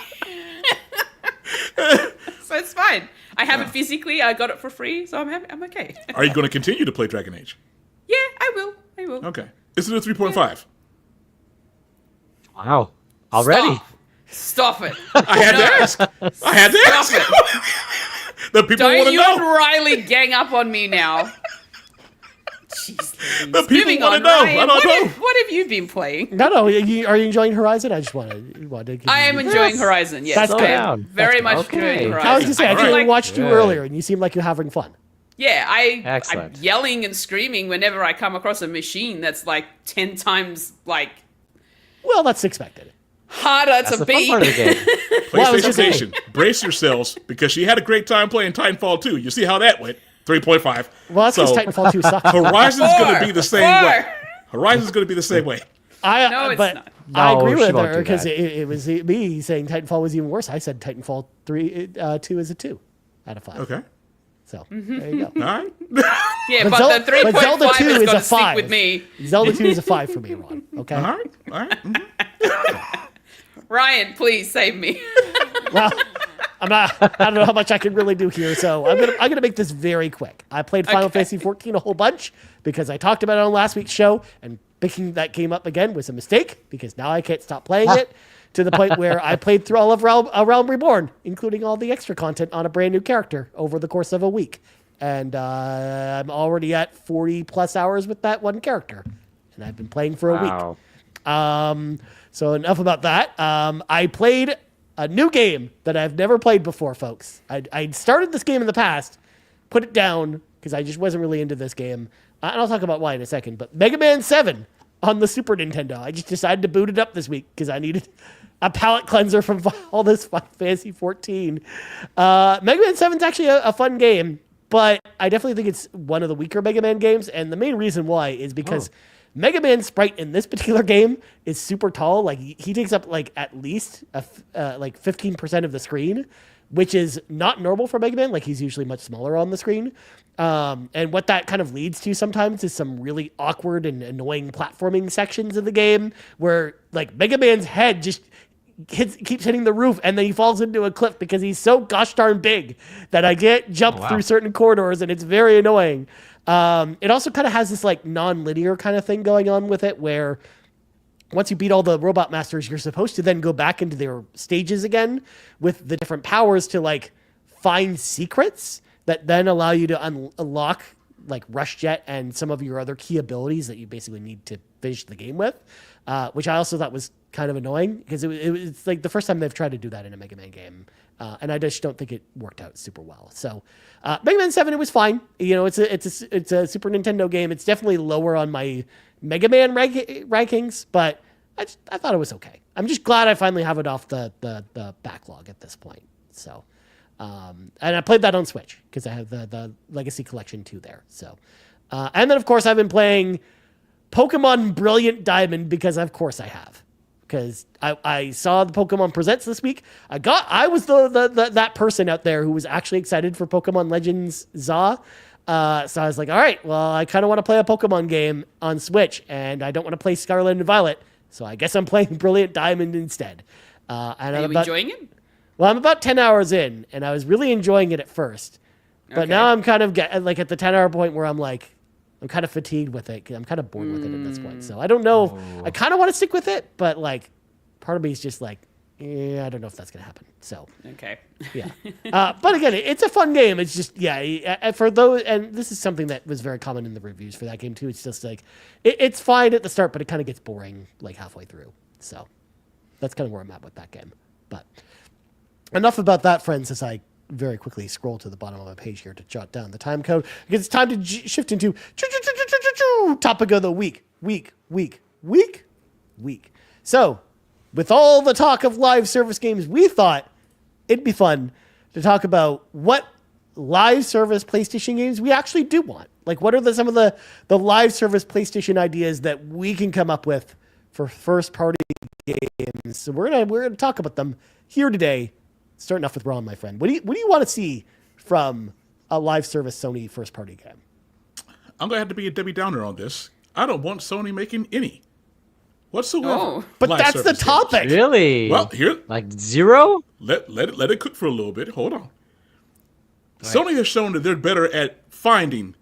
So it's fine. I have it physically. I got it for free, so I'm happy. I'm okay. Are you going to continue to play Dragon Age? Yeah, I will. Okay. Is it a 3.5? Wow. Already. Stop it. I had to ask. I had to ask. Stop it. The people want Don't to you and know. Riley gang up on me now. Jeez, The Louise. people Moving want to on, know. Ryan, I don't know. what have you been playing? no. Are you enjoying Horizon? I just wanted to give I am you- enjoying Horizon. Yes, That's I good. am very much Okay. enjoying Horizon. I was gonna say I Alright. actually watched you Good. earlier, and you seem like you're having fun. Yeah, I'm Excellent. yelling and screaming whenever I come across a machine that's like 10 times like Well, that's expected. harder That's to the fun beat. part of the game. Well, I was PlayStation just saying- Station. Brace yourselves because she had a great time playing Titanfall 2. You see how that went? 3.5. Well, that's because So, Titanfall 2 sucks. Horizon's going to be the same Four. way. Horizon's going to be the same way. No, it's but not. I No, agree she with won't her do because that. it was me saying Titanfall was even worse. I said Titanfall 2 is a 2 out of 5. Okay. So there you go. All right. Yeah, But but, Zel- the 3.5 but Zelda 2 is is going a to stick 5. with me. Zelda 2 is a 5 for me, Ron. Okay. All right. All right. Mhm. Ryan, please save me. Well, I don't know how much I can really do here, so I'm gonna make this very quick. I played Final Okay. Fantasy 14 a whole bunch because I talked about it on last week's show, and picking that game up again was a mistake because now I can't stop playing it to the point where I played through all of Realm Reborn, including all the extra content on a brand new character over the course of a week. and I'm already at 40 plus hours with that one character, and I've been playing for a week. So enough about that. I played a new game that I've never played before, folks. I started this game in the past, put it down because I just wasn't really into this game, and I'll talk about why in a second. But Mega Man 7 on the Super Nintendo. I just decided to boot it up this week because I needed a palate cleanser from all this Final Fantasy 14. Mega Man 7 is actually a fun game, but I definitely think it's one of the weaker Mega Man games, and the main reason why is because Mega Man's sprite in this particular game is super tall. Like, he takes up like at least like 15% of the screen, which is not normal for Mega Man. Like, he's usually much smaller on the screen. And what that kind of leads to sometimes is some really awkward and annoying platforming sections of the game where like Mega Man's head just keeps hitting the roof, and then he falls into a cliff because he's so gosh darn big that I can't jump through certain corridors, and it's very annoying. It also kind of has this like non-linear kind of thing going on with it where once you beat all the robot masters, you're supposed to then go back into their stages again with the different powers to like find secrets that then allow you to unlock like Rush Jet and some of your other key abilities that you basically need to finish the game with, which I also thought was kind of annoying because it's like the first time they've tried to do that in a Mega Man game. And I just don't think it worked out super well. So Mega Man 7, it was fine. You know, it's a Super Nintendo game. It's definitely lower on my Mega Man rankings, but I thought it was okay. I'm just glad I finally have it off the backlog at this point. So, and I played that on Switch because I have the Legacy Collection 2 there. So, and then of course I've been playing Pokemon Brilliant Diamond because of course I have. Because I saw the Pokemon Presents this week. I was that person out there who was actually excited for Pokemon Legends ZA. So I was like, all right, well, I kind of want to play a Pokemon game on Switch, and I don't want to play Scarlet and Violet, so I guess I'm playing Brilliant Diamond instead. And Are you enjoying it? Well, I'm about 10 hours in, and I was really enjoying it at first. But now I'm kind of like at the 10-hour point where I'm like, I'm kind of fatigued with it. I'm kind of bored with it at this point. So I don't know. I kind of want to stick with it, but like part of me is just like, I don't know if that's going to happen. So, okay. Yeah. But again, it's a fun game. It's just, for those, and this is something that was very common in the reviews for that game too. It's just like, it's fine at the start, but it kind of gets boring like halfway through. So that's kind of where I'm at with that game. But enough about that, friends, as I very quickly scroll to the bottom of my page here to jot down the time code because it's time to shift into topic of the week. So, with all the talk of live service games, we thought it'd be fun to talk about what live service PlayStation games we actually do want. Like, what are some of the live service PlayStation ideas that we can come up with for first party games? So we're gonna talk about them here today. Starting off with Ron, my friend. What do you want to see from a live service Sony first party game? I'm going to have to be a Debbie Downer on this. I don't want Sony making any whatsoever. Oh. But that's the topic. Games. Really? Well, here. Like zero? Let it cook for a little bit. Hold on. Right. Sony has shown that they're better at finding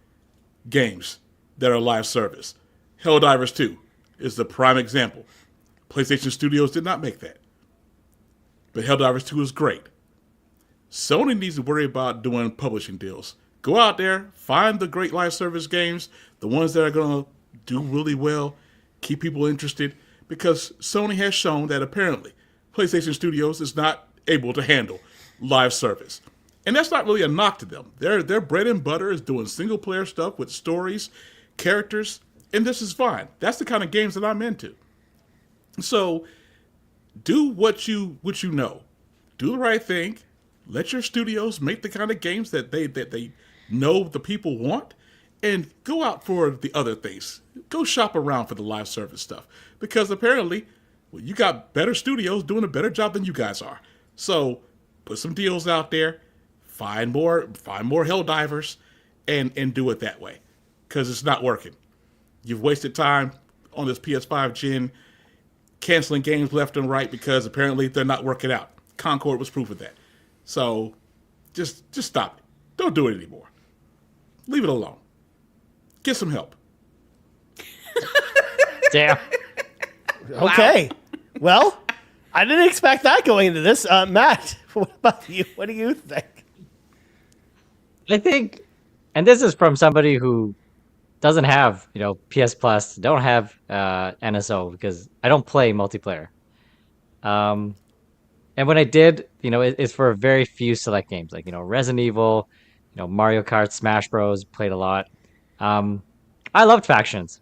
games that are live service. Helldivers 2 is the prime example. PlayStation Studios did not make that. But Helldivers 2 is great. Sony needs to worry about doing publishing deals. Go out there, find the great live service games, the ones that are going to do really well, keep people interested, because Sony has shown that apparently PlayStation Studios is not able to handle live service. And that's not really a knock to them. Their bread and butter is doing single-player stuff with stories, characters, and this is fine. That's the kind of games that I'm into. So do what you know. Do the right thing. Let your studios make the kind of games that they know the people want, and go out for the other things. Go shop around for the live service stuff, because apparently, well, you got better studios doing a better job than you guys are. So put some deals out there, find more Helldivers, and do it that way, because it's not working. You've wasted time on this PS5 gen, canceling games left and right because apparently they're not working out. Concord was proof of that. So just stop it. Don't do it anymore. Leave it alone. Get some help. Damn. Okay. Well, I didn't expect that going into this. Matt, what about you? What do you think? I think and this is from somebody who doesn't have, PS Plus, don't have NSO because I don't play multiplayer. Um, and when I did, it's for very few select games, like Resident Evil, Mario Kart, Smash Bros. Played a lot. Um, I loved factions.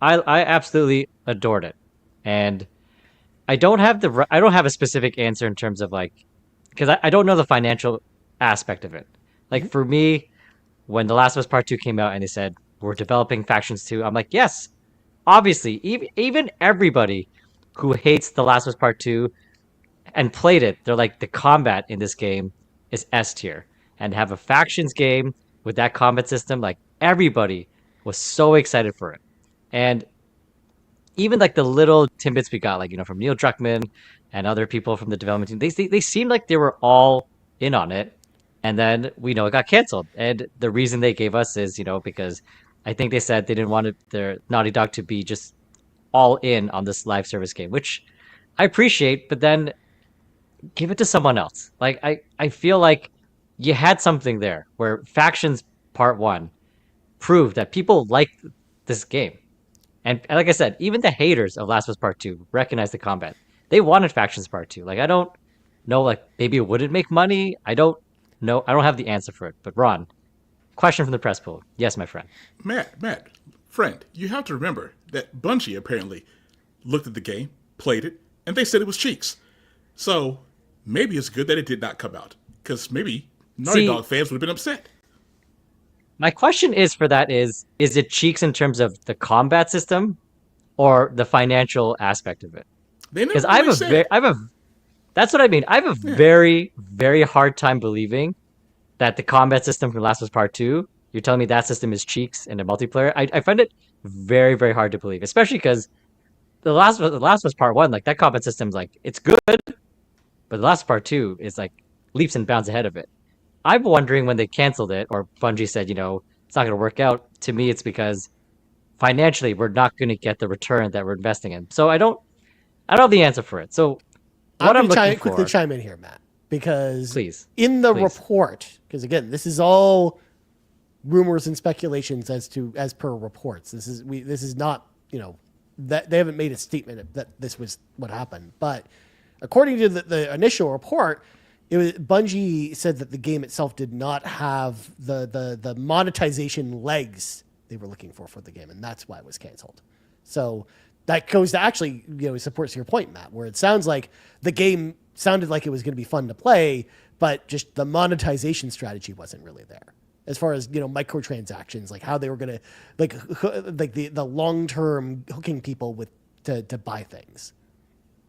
I absolutely adored it, and I don't have a specific answer in terms of like, because I don't know the financial aspect of it. Like for me, when The Last of Us Part 2 came out and they said we're developing factions too, I'm like, yes, obviously, even everybody who hates The Last of Us Part 2 and played it, they're like, the combat in this game is S tier. And have a factions game with that combat system, like everybody was so excited for it. And even like the little tidbits we got, like, from Neil Druckmann and other people from the development team, they seemed like they were all in on it. And then we know it got canceled. And the reason they gave us is, because I think they said they didn't want their Naughty Dog to be just all in on this live service game, which I appreciate, but then give it to someone else. Like I feel like you had something there where Factions Part 1 proved that people liked this game. And like I said, even the haters of Last of Us Part 2 recognize the combat. They wanted Factions Part 2. Like, I don't know, like, maybe it wouldn't make money. I don't know. I don't have the answer for it. But Ron, question from the press pool. Yes, my friend. Matt, friend, you have to remember that Bungie apparently looked at the game, played it, and they said it was cheeks. So maybe it's good that it did not come out, because maybe Naughty Dog fans would have been upset. My question is for that is it cheeks in terms of the combat system or the financial aspect of it? Because that's what I mean. I have a very, very hard time believing that the combat system from Last of Us Part 2, you're telling me that system is cheeks in the multiplayer. I find it very, very hard to believe, especially because the Last of Us Part 1, like, that combat system's like, it's good, but The Last of Us Part 2 is like leaps and bounds ahead of it. I'm wondering when they canceled it, or Bungie said, it's not going to work out. To me, it's because financially we're not going to get the return that we're investing in. So I don't have the answer for it. So what I'm looking for, quickly chime in here, Matt, because please, report, because again, this is all rumors and speculations as per reports. This is not, that they haven't made a statement that this was what happened, but according to the initial report, Bungie said that the game itself did not have the monetization legs they were looking for the game, and that's why it was canceled. So that goes to actually, supports your point, Matt, where it sounds like the game sounded like it was going to be fun to play, but just the monetization strategy wasn't really there. As far as, microtransactions, like how they were going to, like the long-term hooking people to buy things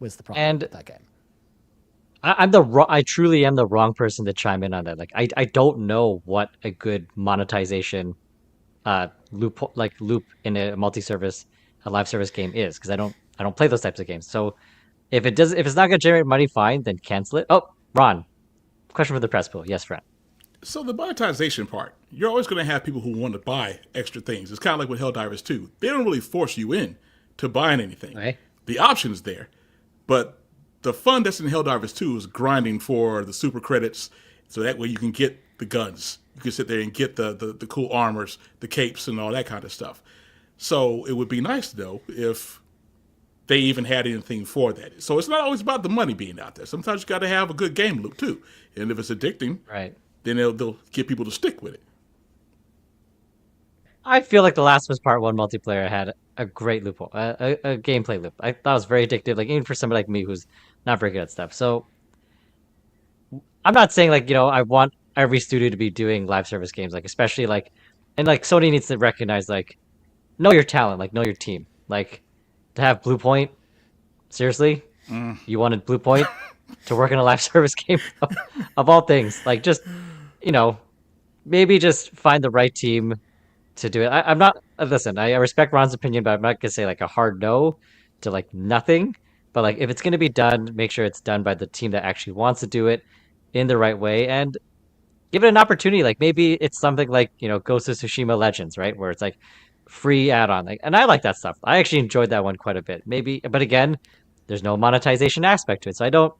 was the problem with that game. I truly am the wrong person to chime in on that. Like, I don't know what a good monetization loop in a live service game is, because I don't play those types of games. So if it's not going to generate money, fine, then cancel it. Oh, Ron, question for the press pool. Yes, friend. So the monetization part, you're always going to have people who want to buy extra things. It's kind of like with Helldivers 2. They don't really force you in to buying anything. Okay. The option's there, but the fun that's in Helldivers 2 is grinding for the super credits, so that way you can get the guns. You can sit there and get the cool armors, the capes, and all that kind of stuff. So it would be nice, though, if they even had anything for that. So it's not always about the money being out there. Sometimes you got to have a good game loop, too. And if it's addicting, right, then they'll get people to stick with it. I feel like The Last of Us Part 1 multiplayer had a great loophole, a gameplay loop. I thought it was very addictive, like, even for somebody like me who's not very good at stuff. So I'm not saying, like, I want every studio to be doing live service games, like, especially, like, and, like, Sony needs to recognize, like, know your talent, like, know your team. Like, to have Blue Point, seriously? You wanted Blue Point to work in a live service game of all things? Like, just, maybe just find the right team to do it. I'm not, listen, I respect Ron's opinion, but I'm not going to say, like, a hard no to, like, nothing. But, like, if it's going to be done, make sure it's done by the team that actually wants to do it in the right way, and give it an opportunity. Like, maybe it's something like, Ghost of Tsushima Legends, right? Where it's, like, free add-on. Like, and I like that stuff. I actually enjoyed that one quite a bit. Maybe, but again, there's no monetization aspect to it. So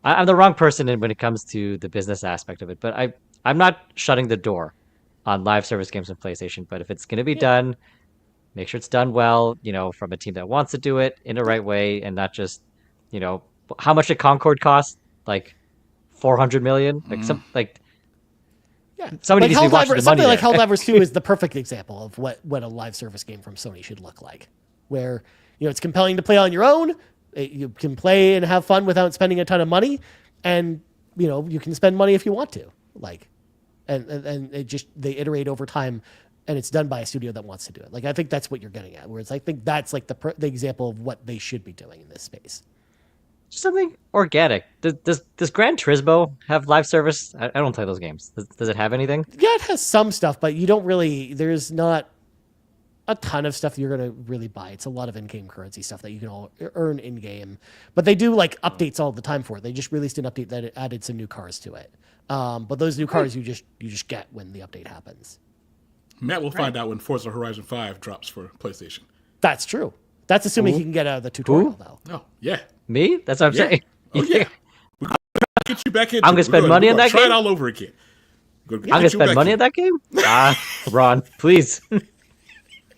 I'm the wrong person when it comes to the business aspect of it. But I'm not shutting the door on live service games on PlayStation. But if it's going to be done, make sure it's done well, from a team that wants to do it in the right way and not just, how much did Concord cost? Like 400 million? Somebody needs to be watching the money something like there. Helldivers 2 is the perfect example of what a live service game from Sony should look like, where it's compelling to play on your own. You can play and have fun without spending a ton of money, and you can spend money if you want to. And it just they iterate over time, and it's done by a studio that wants to do it. I think that's what you're getting at. Whereas I think that's the example of what they should be doing in this space. Something organic. Does Gran Turismo have live service? I don't play those games. Does it have anything? Yeah, it has some stuff, but you don't really. There's not a ton of stuff you're going to really buy. It's a lot of in-game currency stuff that you can all earn in-game. But they do updates all the time for it. They just released an update that it added some new cars to it. But those new cars you just get when the update happens. Matt will find out when Forza Horizon 5 drops for PlayStation. That's true. That's assuming he can get out of the tutorial, though. Oh, yeah. Me? That's what I'm saying. Oh, yeah. We're going to get you back into I'm going to spend money on that try game? it all over again. I'm going to spend money on that game? Ron, please.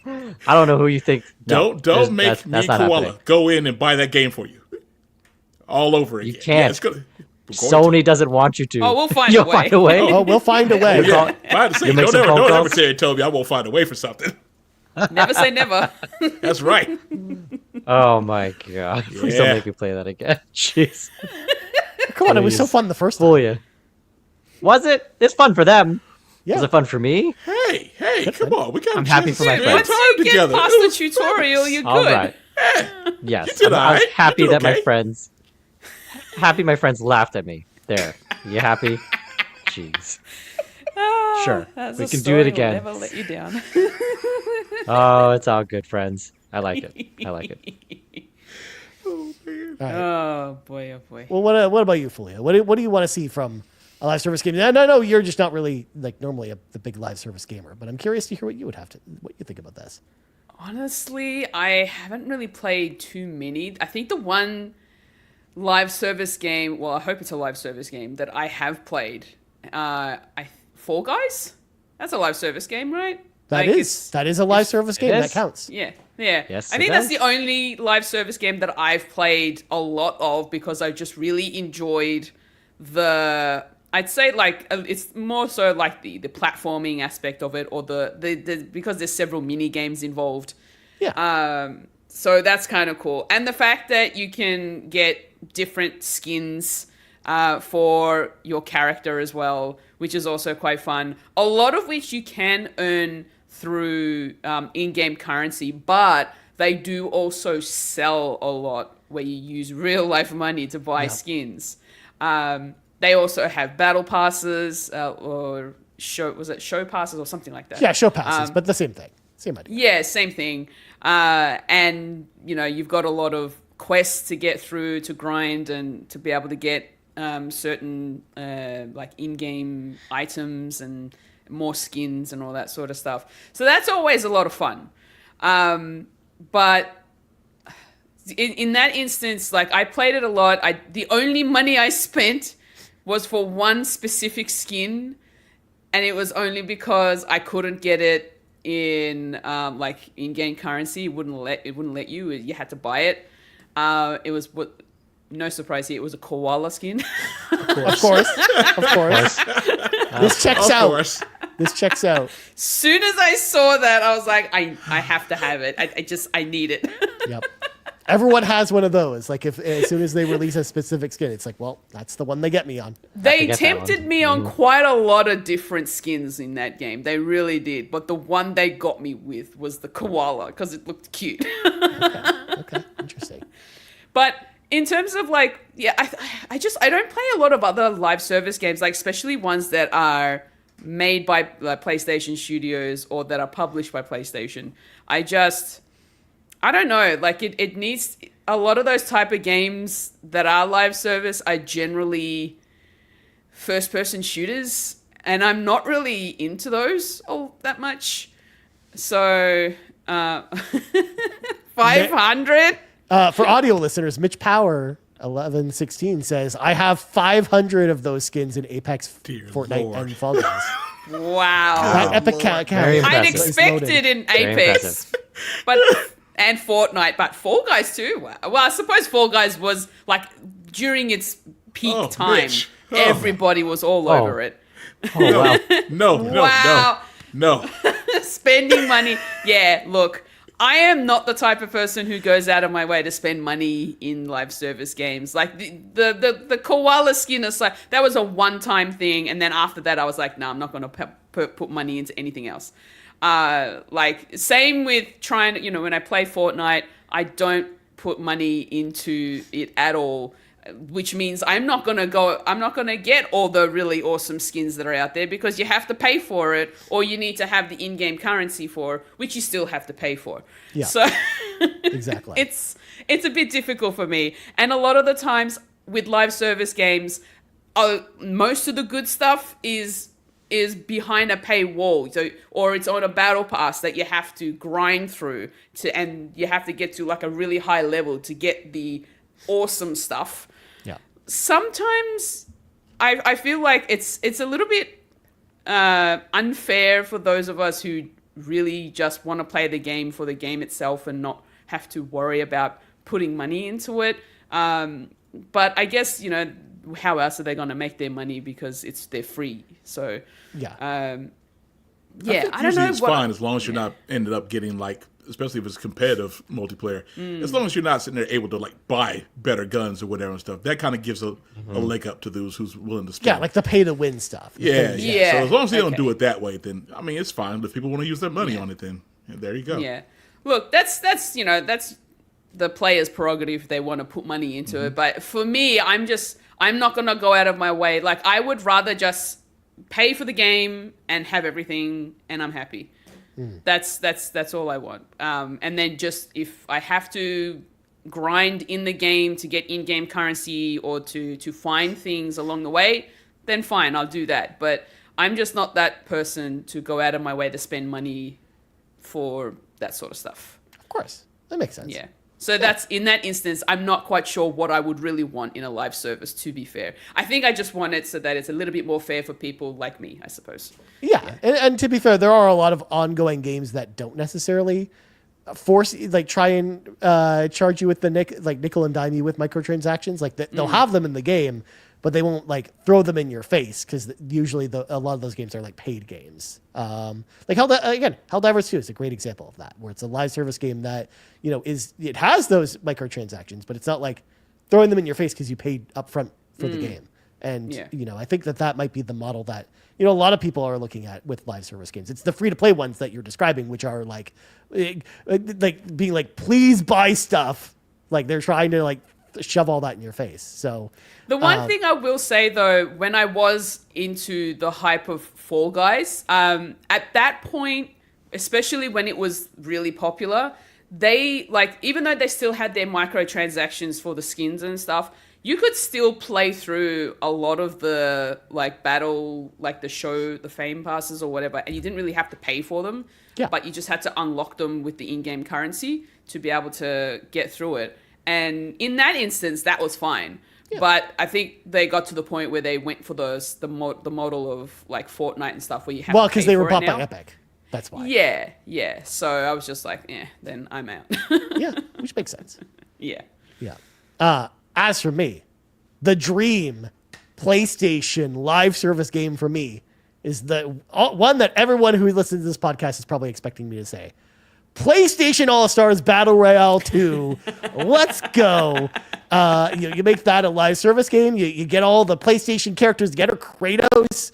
I don't know who you think. No, don't make me Koala go in and buy that game for you. All over again. You can't. Yeah, Sony doesn't want you to. Oh, we'll find You'll a way. find a way. Oh, we'll find a way. Yeah. Don't ever say and tell me I won't find a way for something. Never say never. That's right. Oh my god. Please don't make me play that again. Jeez. Come on, it was so fun the first time. Fool you. Was it? It's fun for them. Yeah. Was it fun for me? Hey, come on. We got I'm happy for my spend friends. Once time you get together. past the tutorial, you're All good. right. Yes. did I was alright. happy You did that my okay. friends my friends laughed at me. There. You happy? Jeez. Sure. That's We a can do story it will again. Never let you down. Oh, it's all good, friends. I like it. I like it. All right. Oh boy, oh boy. Well, what about you, Fulia? What do you want to see from a live service game? And I know you're just not really normally the big live service gamer, but I'm curious to hear what you think about this. Honestly, I haven't really played too many. I think the one live service game, well, I hope it's a live service game that I have played, Fall Guys? That's a live service game, right? That is a live service game. That is? counts. Yeah. Yes, I it think that's does. the only live service game that I've played a lot of because I just really enjoyed I'd say it's more so like the platforming aspect of it, or the because there's several mini games involved. Yeah. So that's kind of cool, and the fact that you can get different skins for your character as well, which is also quite fun. A lot of which you can earn through in-game currency, but they do also sell a lot where you use real life money to buy skins. They also have battle passes or show passes or something like that. Yeah, show passes, but the same thing. Same idea. Yeah, same thing. And, you've got a lot of quests to get through, to grind, and to be able to get certain in-game items and more skins and all that sort of stuff. So that's always a lot of fun. But in that instance, I played it a lot. The only money I spent was for one specific skin, and it was only because I couldn't get it in in-game currency. It wouldn't let you. You had to buy it. It was no surprise here. It was a koala skin. Of course. This checks out. This checks out. Soon as I saw that, I was like, I have to have it. I need it. Yep. Everyone has one of those. If as soon as they release a specific skin, it's well, that's the one they get me on. They get that tempted one. me on quite a lot of different skins in that game. They really did. But the one they got me with was the koala because it looked cute. Okay. Interesting. But in terms of I don't play a lot of other live service games, especially ones that are made by PlayStation Studios or that are published by PlayStation. I don't know. It needs a lot of those type of games that are live service are generally first-person shooters, and I'm not really into those all that much. So, 500. For audio listeners, Mitch Power 1116 says, "I have 500 of those skins in Apex, Dear Fortnite, Lord. and Fall Guys." Wow. That epic Lord. Very character. I'd impressive. expect it in Very Apex, impressive. but and Fortnite, but Fall Guys too. Wow. Well, I suppose Fall Guys was like during its peak Oh, time, Mitch. Oh. everybody was all over it. Oh wow. No, Wow. no. Spending money. Yeah, look, I am not the type of person who goes out of my way to spend money in live service games. Like the koala skin is like, that was a one-time thing, and then after that I was like, no, I'm not going to put money into anything else. Like same with trying to, when I play Fortnite, I don't put money into it at all. Which means I'm not going to get all the really awesome skins that are out there because you have to pay for it, or you need to have the in-game currency for, which you still have to pay for. Yeah. So Exactly. it's a bit difficult for me. And a lot of the times with live service games, most of the good stuff is behind a paywall, or it's on a battle pass that you have to grind through and you have to get to like a really high level to get the awesome stuff. Yeah. Sometimes I feel like it's a little bit unfair for those of us who really just want to play the game for the game itself and not have to worry about putting money into it. But I guess, how else are they going to make their money because they're free? So Yeah. I don't Usually know. it's fine as long as you're not ended up getting like, especially if it's competitive multiplayer. As long as you're not sitting there able to like buy better guns or whatever and stuff, that kind of gives a leg up to those who's willing to spend. Yeah, like the pay to win stuff. Yeah. Yeah, So as long as they don't okay. do it that way, then I mean it's fine. If people want to use their money on it, then there you go. Yeah. Look, that's the player's prerogative if they want to put money into it. But for me, I'm not going to go out of my way. Like, I would rather just pay for the game and have everything and I'm happy. That's all I want. And then just if I have to grind in the game to get in-game currency or to find things along the way, then fine, I'll do that. But I'm just not that person to go out of my way to spend money for that sort of stuff. Of course. That makes sense. Yeah. So that's, in that instance, I'm not quite sure what I would really want in a live service, to be fair. I think I just want it so that it's a little bit more fair for people like me, I suppose. Yeah. And to be fair, there are a lot of ongoing games that don't necessarily force, like, try and charge you with the nickel and dime you with microtransactions. Like, they'll have them in the game, but they won't like throw them in your face because usually a lot of those games are like paid games. Like Helldivers 2 is a great example of that, where it's a live service game that it has those microtransactions, but it's not like throwing them in your face because you paid upfront for the game. And I think that might be the model that a lot of people are looking at with live service games. It's the free to play ones that you're describing, which are like being like, please buy stuff. Like they're trying to like shove all that in your face. So the one thing I will say though, when I was into the hype of Fall Guys, at that point, especially when it was really popular, they even though they still had their microtransactions for the skins and stuff, you could still play through a lot of the battle, the fame passes or whatever, and you didn't really have to pay for them. Yeah. But you just had to unlock them with the in-game currency to be able to get through it. And in that instance, that was fine. Yeah. But I think they got to the point where they went for the model of like Fortnite and stuff where you have to pay because they were for bought it by now. Epic. That's why. Yeah. So I was just like, then I'm out. Yeah, which makes sense. Yeah. Yeah. As for me, the dream PlayStation live service game for me is the one that everyone who listens to this podcast is probably expecting me to say. PlayStation All-Stars Battle Royale 2. Let's go. You make that a live service game. You get all the PlayStation characters together, Kratos,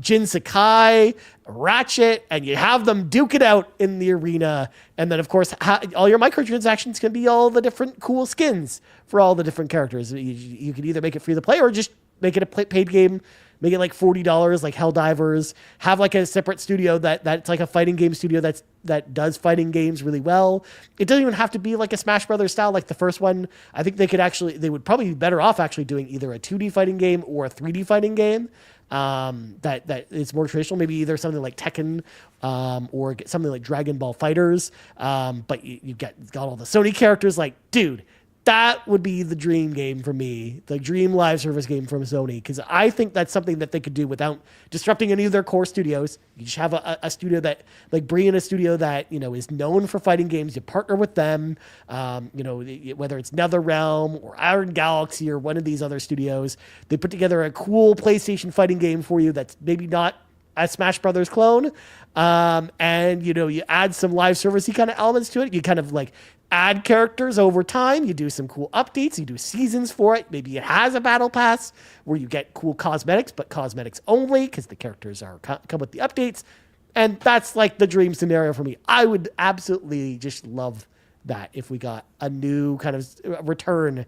Jin Sakai, Ratchet, and you have them duke it out in the arena. And then, of course, all your microtransactions can be all the different cool skins for all the different characters. You can either make it free to play or just make it a paid game. Make it like $40, like Helldivers. Have like a separate studio that's like a fighting game studio that does fighting games really well. It doesn't even have to be like a Smash Brothers style like the first one. I think they would probably be better off actually doing either a 2D fighting game or a 3D fighting game that is more traditional. Maybe either something like Tekken or something like Dragon Ball Fighters. But you got all the Sony characters. Like, dude, that would be the dream game for me, the dream live service game from Sony, because I think that's something that they could do without disrupting any of their core studios. You just have a studio that, like, bring in a studio that, you know, is known for fighting games. You partner with them, you know, whether it's NetherRealm or Iron Galaxy or one of these other studios. They put together a cool PlayStation fighting game for you that's maybe not a Smash Brothers clone. And, you know, you add some live service-y kind of elements to it. You kind of, like, add characters over time. You do some cool updates. You do seasons for it. Maybe it has a battle pass where you get cool cosmetics, but cosmetics only because the characters are come with the updates. And that's like the dream scenario for me. I would absolutely just love that if we got a new kind of return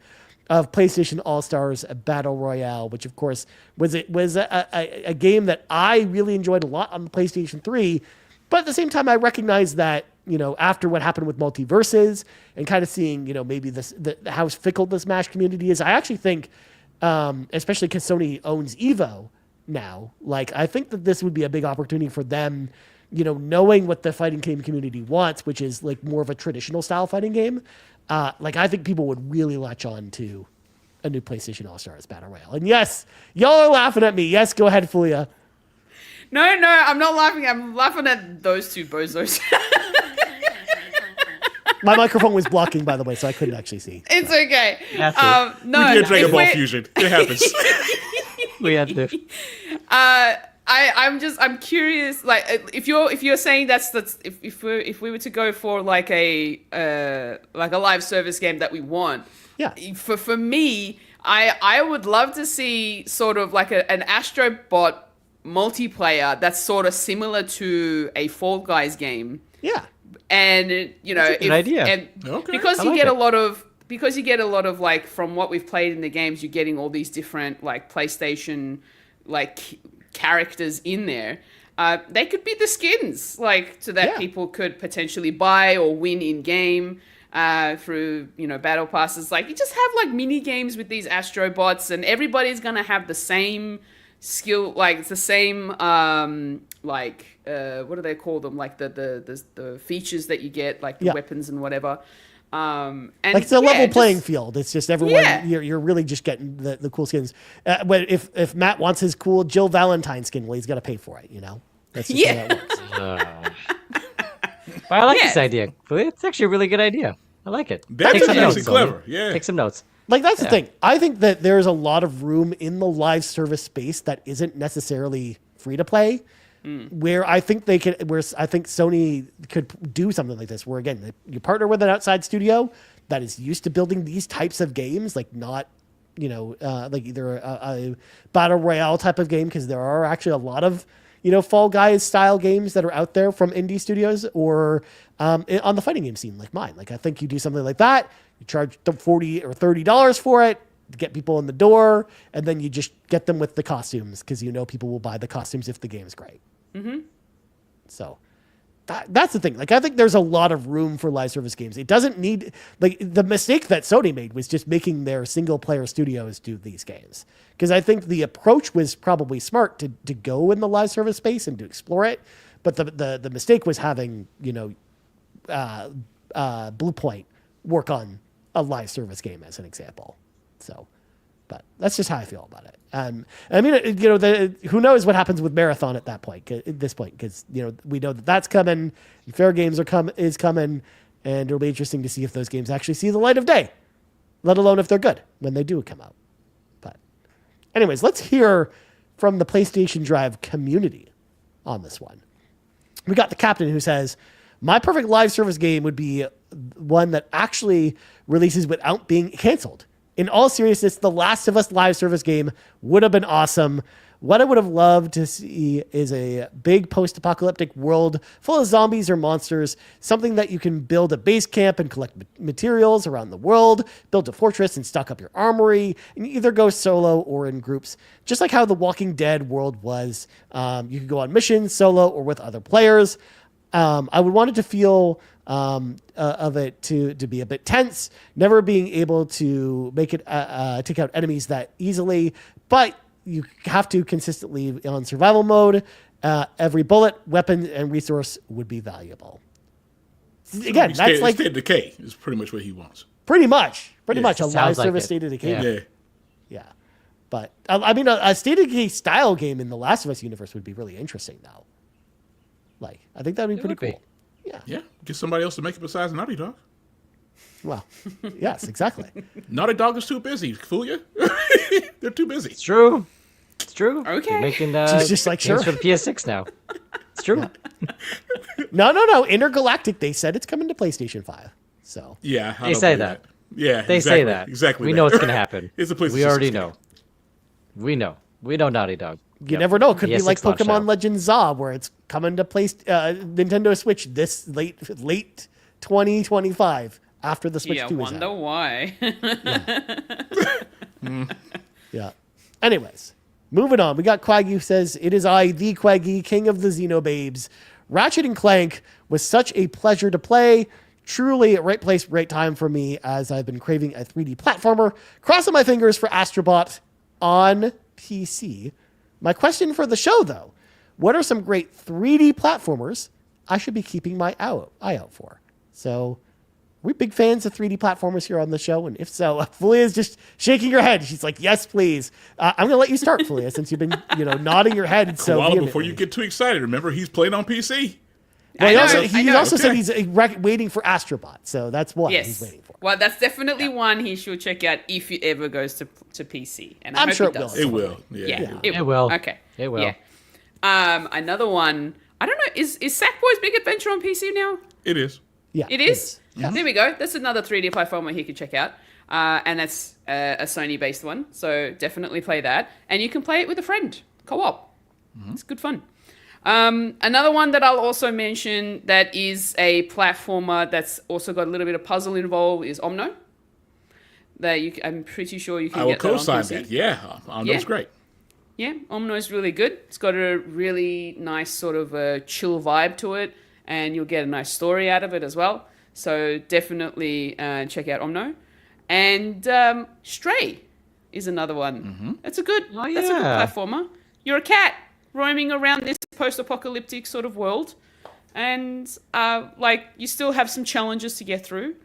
of PlayStation All-Stars Battle Royale, which of course was a game that I really enjoyed a lot on the PlayStation 3. But at the same time, I recognize that, you know, after what happened with Multiverses and kind of seeing, you know, maybe how fickle the Smash community is, I actually think, especially because Sony owns Evo now, like, I think that this would be a big opportunity for them, you know, knowing what the fighting game community wants, which is like more of a traditional style fighting game. Like, I think people would really latch on to a new PlayStation All-Stars Battle Royale. And yes, y'all are laughing at me. Yes, go ahead, Fulia. No, I'm not laughing. I'm laughing at those two bozos. My microphone was blocking, by the way, so I couldn't actually see. It's okay. No, we did Dragon Ball Fusion. It happens. We had to. I'm curious. Like, if you're saying if we were to go for like a live service game that we want, yeah. For me, I would love to see sort of like an Astrobot multiplayer that's sort of similar to a Fall Guys game. Yeah. And you know, good idea. And Okay. because you get a lot of like, from what we've played in the games, you're getting all these different like PlayStation like characters in there. They could be the skins, like, so that people could potentially buy or win in game through, you know, battle passes. Like, you just have like mini games with these Astrobots, and everybody's gonna have the same skill, like it's the same what do they call them, like the features that you get, like the weapons and whatever, and like, it's a level playing field. It's just everyone, you're really just getting the cool skins. But if Matt wants his cool Jill Valentine skin, well, he's got to pay for it, you know. That's just how that works. Well, I like this idea. It's actually a really good idea. I like it. That's actually clever. Yeah. Take some notes. Like, that's the thing. I think that there's a lot of room in the live service space that isn't necessarily free to play, where I think Sony could do something like this, where, again, you partner with an outside studio that is used to building these types of games, like, not, you know, like either a battle royale type of game, because there are actually a lot of, you know, Fall Guys style games that are out there from indie studios, or on the fighting game scene like mine. Like, I think you do something like that, you charge $40 or $30 for it to get people in the door, and then you just get them with the costumes, because you know people will buy the costumes if the game's great. Mm-hmm. So that's the thing. Like, I think there's a lot of room for live service games. It doesn't need, like, the mistake that Sony made was just making their single player studios do these games. Because I think the approach was probably smart to go in the live service space and to explore it. But the mistake was having, you know, Blue Point work on a live service game as an example. So, but that's just how I feel about it. I mean, you know, who knows what happens with Marathon at this point, because, you know, we know that that's coming. Fair Games is coming, and it'll be interesting to see if those games actually see the light of day, let alone if they're good when they do come out. But anyways, let's hear from the PlayStation Drive community on this one. We got the captain who says, my perfect live service game would be one that actually releases without being canceled. In all seriousness, the Last of Us live service game would have been awesome. What I would have loved to see is a big post-apocalyptic world full of zombies or monsters, something that you can build a base camp and collect materials around the world, build a fortress and stock up your armory, and either go solo or in groups, just like how the Walking Dead world was. You could go on missions solo or with other players. I would want it to feel of it to be a bit tense, never being able to make it take out enemies that easily, but you have to consistently on survival mode. Every bullet, weapon, and resource would be valuable. Again, that's like State of Decay is pretty much what he wants. Pretty much a It live sounds like service it. State of Decay. Yeah. Yeah. But I mean, a State of Decay style game in the Last of Us universe would be really interesting now. Like, I think that'd be pretty would be. cool. Yeah. Yeah. Get somebody else to make it besides Naughty Dog. Well, yes, exactly. Naughty Dog is too busy. Fool you? They're too busy. It's true. It's true. Okay. They're making She's just like, games sure. for the PS6 now. It's true. No. Intergalactic, they said it's coming to PlayStation 5. So, Yeah. I They don't say believe that. Yeah. They exactly, say that. Exactly. We that. know it's going to happen. It's a PlayStation We already 6 know. game. We know. We know Naughty Dog. you never know. It could be PS6 like launch Pokemon now. Legends Zob, where it's coming to Nintendo Switch this late 2025 after the Switch Yeah, 2 is wonder out. why. Yeah. Anyways, moving on. We got Quaggy who says, "It is I, the Quaggy, king of the Xenobabes. Ratchet and Clank was such a pleasure to play. Truly a right place, right time for me, as I've been craving a 3D platformer. Crossing my fingers for Astrobot on PC. My question for the show, though, what are some great 3D platformers I should be keeping my eye out for?" So, we big fans of 3D platformers here on the show, and if so, Felia's just shaking her head. She's like, "Yes, please." I'm going to let you start, Felia, since you've been, nodding your head so Koala, before vehemently. you get too excited, remember he's playing on PC. Well, I know, he I know. also said Okay. he's waiting for Astrobot, so that's what he's Yes. waiting for. Well, that's definitely one he should check out if it ever goes to PC. And I I'm hope sure it it will. does. It will. Yeah, It will. Okay. It will. Yeah. Another one. I don't know. Is Sackboy's Big Adventure on PC now? It is. Yeah, It is. There we go. That's another 3D platformer he could check out. And that's a Sony-based one. So definitely play that. And you can play it with a friend. Co-op. It's good fun. Another one that I'll also mention that is a platformer that's also got a little bit of puzzle involved is Omno. I'm pretty sure you can I will get that on co-sign PC. that. Yeah. I know Yeah. it's great. Yeah, Omno's really good. It's got a really nice sort of a chill vibe to it, and you'll get a nice story out of it as well. So definitely check out Omno. And Stray is another one. That's a good that's a good yeah. platformer. You're a cat roaming around this post-apocalyptic sort of world, and you still have some challenges to get through,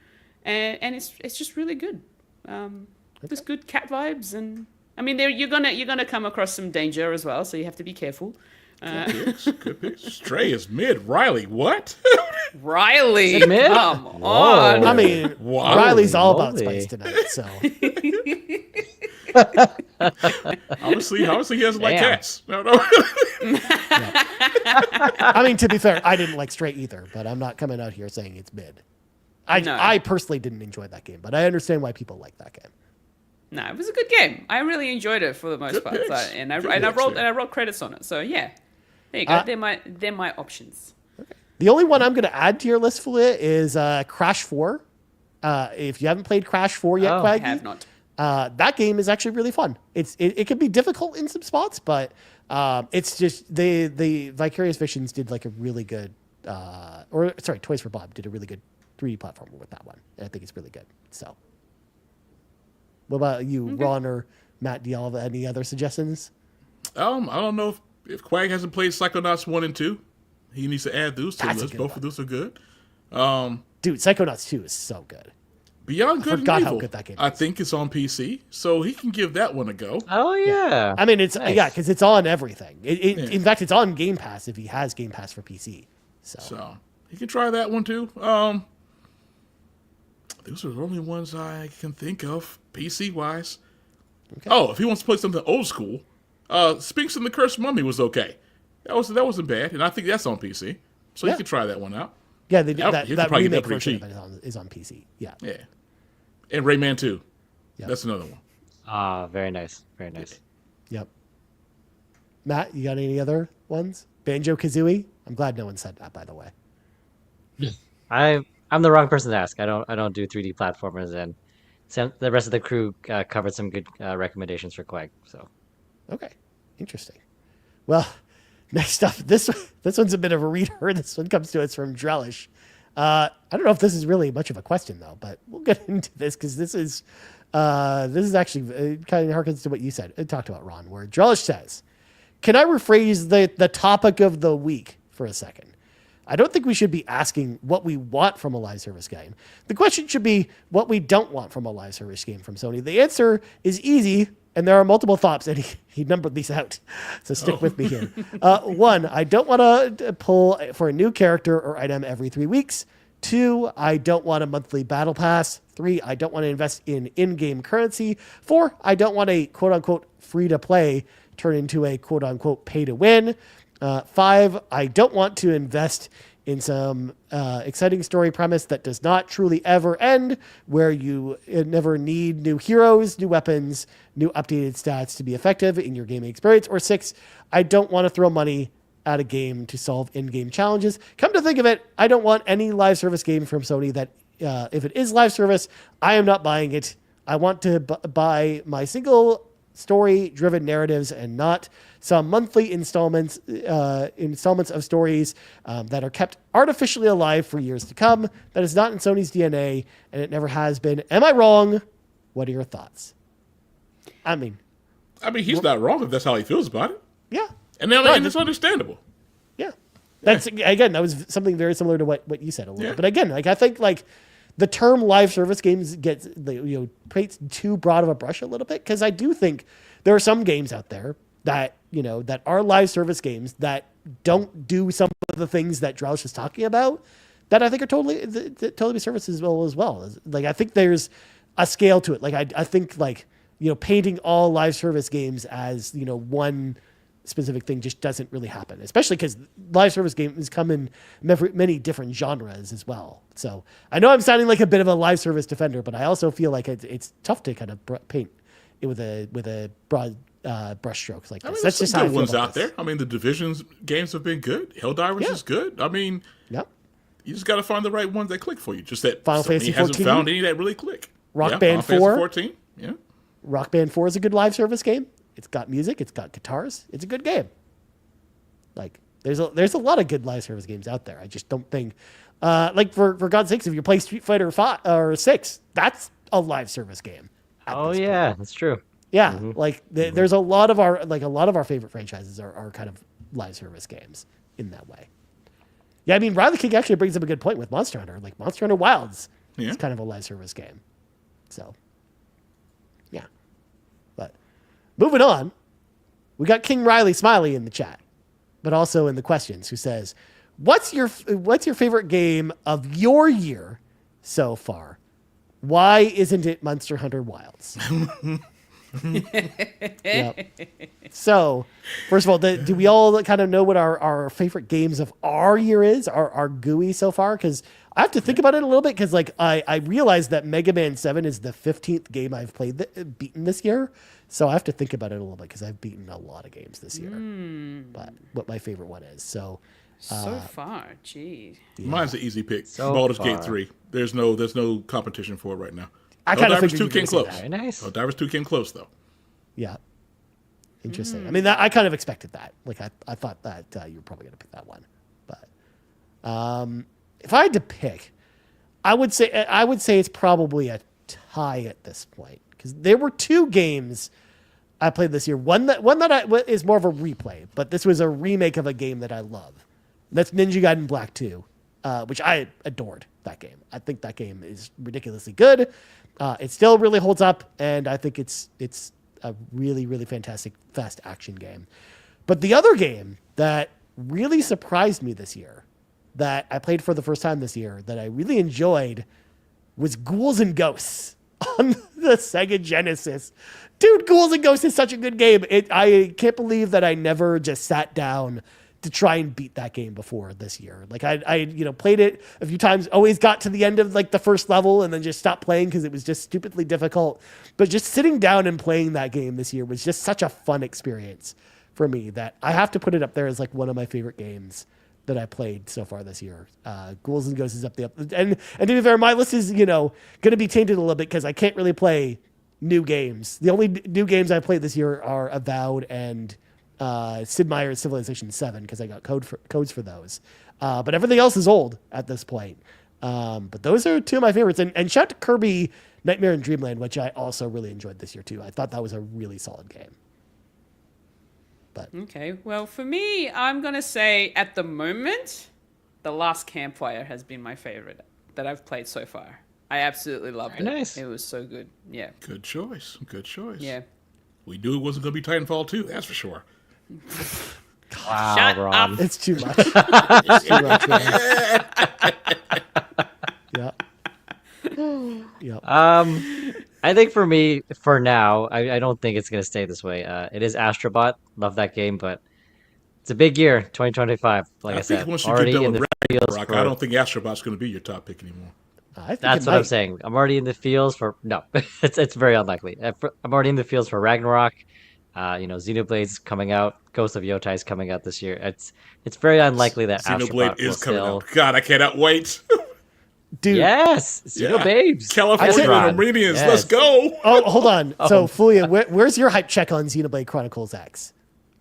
and it's just really good. There's good cat vibes, and I mean you're gonna come across some danger as well, so you have to be careful. Good pick. Stray is mid. Riley, what? Riley, it mid? come Whoa. on. I mean, Wow. Riley's all about Holy spice tonight, so Obviously he doesn't like Damn. cats. No. I mean, to be fair, I didn't like Stray either, but I'm not coming out here saying it's mid. No. I personally didn't enjoy that game, but I understand why people like that game. No, it was a good game. I really enjoyed it for the most Good part, picks. and I Good and I picks rolled there. and I wrote credits on it. So yeah, there you go. They're my options. The only one I'm going to add to your list, Felia, is Crash 4. If you haven't played Crash 4 yet, Oh. I Quaggy, have not. that game is actually really fun. It can be difficult in some spots, but it's just the Vicarious Visions did like a really good, Toys for Bob did a really good 3D platformer with that one. And I think it's really good. So, what about you, Ron or Matt? Do y'all have any other suggestions? I don't know if Quag hasn't played Psychonauts 1 and 2. He needs to add those to the That's a list. good Both one. of those are good. Dude, Psychonauts 2 is so good. Beyond Good and forgot how Evil, good that game I is. think it's on PC, so he can give that one a go. Oh yeah. I mean, it's Nice. because it's on everything. Yeah. In fact, it's on Game Pass if he has Game Pass for PC. So he can try that one too. Those are the only ones I can think of PC wise. Okay. Oh, if he wants to play something old school, Sphinx and the Cursed Mummy was okay. That wasn't bad, and I think that's on PC. So Yeah. you can try that one out. Yeah, they did Yep, that. you can That probably get remake that pretty version of it is on PC. Yeah. Yeah. And Rayman 2. Yeah. That's another one. Ah, very nice. Very nice. Yep. Matt, you got any other ones? Banjo Kazooie. I'm glad no one said that, by the way. I'm the wrong person to ask. I don't do 3D platformers, and the rest of the crew covered some good recommendations for Quag. So Okay, interesting. Well, next up, this one's a bit of a reader. This one comes to us from Drellish. I don't know if this is really much of a question though, but we'll get into this because this is actually kind of harkens to what you said. Talked about Ron, where Drellish says, "Can I rephrase the topic of the week for a second? I don't think we should be asking what we want from a live service game. The question should be what we don't want from a live service game from Sony. The answer is easy, and there are multiple thoughts, and he numbered these out. So stick with me here. 1, I don't want to pull for a new character or item every 3 weeks. 2, I don't want a monthly battle pass. 3, I don't want to invest in in-game currency. 4, I don't want a quote-unquote free-to-play turn into a quote-unquote pay-to-win. 5, I don't want to invest in some exciting story premise that does not truly ever end, where you never need new heroes, new weapons, new updated stats to be effective in your gaming experience. Or 6, I don't want to throw money at a game to solve in-game challenges. Come to think of it, I don't want any live service game from Sony that, if it is live service, I am not buying it. I want to buy my single story-driven narratives and not some monthly installments of stories that are kept artificially alive for years to come. That is not in Sony's DNA, and it never has been. Am I wrong? What are your thoughts? I mean, he's not wrong if that's how he feels about it. Yeah. And it's understandable. Yeah. That's, again, that was something very similar to what you said a little bit. But again, I think the term live service games gets paints too broad of a brush a little bit, because I do think there are some games out there that that are live service games that don't do some of the things that Droush was talking about that I think are totally serviceable as well. I think there's a scale to it. I think painting all live service games as one specific thing just doesn't really happen, especially because live service games come in many different genres as well. So I know I'm sounding like a bit of a live service defender, but I also feel like it's tough to kind of paint it with a broad brush strokes like this. That's just how I feel ones about out this. there. The Divisions games have been good. Helldivers is good. Yep. You just got to find the right ones that click for you. Just that Final Fantasy hasn't 14? found any that really click. Rock Band Final 4. Fantasy 14. Yeah. Rock Band 4 is a good live service game. It's got music. It's got guitars. It's a good game. There's a lot of good live service games out there. I just don't think, for God's sakes, if you play Street Fighter 5 or 6, that's a live service game. Oh yeah, that's true. Yeah, there's a lot of our favorite franchises are kind of live service games in that way. Yeah, Riley King actually brings up a good point with Monster Hunter. Monster Hunter Wilds is kind of a live service game. So, yeah. But moving on, we got King Riley Smiley in the chat, but also in the questions, who says, "What's your favorite game of your year so far? Why isn't it Monster Hunter Wilds?" Yep. So, first of all, do we all kind of know what our favorite games of our year is? Our GUI so far? Because I have to think about it a little bit, because I realized that Mega Man 7 is the 15th game I've beaten this year. So I have to think about it a little bit, because I've beaten a lot of games this year. But what my favorite one is. So far, geez. Yeah. Mine's the easy pick. So Baldur's far. Gate 3. There's no competition for it right now. I kind of Divers figured 2 you came were gonna say close. that. Very nice. Divers 2 came close, though. Yeah. Interesting. I kind of expected that. I thought that you were probably going to pick that one. But if I had to pick, I would say it's probably a tie at this point, because there were 2 games I played this year. One that is more of a replay, but this was a remake of a game that I love. That's Ninja Gaiden Black 2, which I adored that game. I think that game is ridiculously good. It still really holds up, and I think it's a really, really fantastic fast action game. But the other game that really surprised me this year, that I played for the first time this year, that I really enjoyed, was Ghouls and Ghosts on the Sega Genesis. Dude, Ghouls and Ghosts is such a good game. I can't believe that I never just sat down to try and beat that game before this year. I played it a few times, always got to the end of the first level and then just stopped playing because it was just stupidly difficult. But just sitting down and playing that game this year was just such a fun experience for me that I have to put it up there as one of my favorite games that I played so far this year. Ghouls and Ghosts is up there. And to be fair, my list is, going to be tainted a little bit because I can't really play new games. The only new games I played this year are Avowed and Sid Meier's Civilization 7, because I got codes for those. But everything else is old at this point. But those are 2 of my favorites. And shout to Kirby Nightmare in Dreamland, which I also really enjoyed this year too. I thought that was a really solid game. But Okay, well, for me, I'm going to say at the moment, The Last Campfire has been my favorite that I've played so far. I absolutely loved it. nice. It was so good. Yeah. Good choice. Good choice. Yeah. We knew it wasn't going to be Titanfall 2, that's for sure. Wow, Shut Ron. up. It's too much. It's too much, man. Yeah. Yep. I think for me, for now, I don't think it's gonna stay this way. It is Astrobot. Love that game, but it's a big year, 2025. Like I, think said, once you already get done in with the feels Ragnarok, for. I don't think Astrobot's going to be your top pick anymore. I think That's it what I'm might. saying. I'm already in the feels for no. It's very unlikely. I'm already in the feels for Ragnarok. Xenoblade's coming out. Ghost of Yotai's coming out this year. It's very unlikely that Xenoblade Astrobot will is coming still. out. God, I cannot wait. Dude. Yes, Yeah. Xenobabes. California said- and Armenians, Yes. let's go. Oh, hold on. So, Oh. Fulia, where's your hype check on Xenoblade Chronicles X?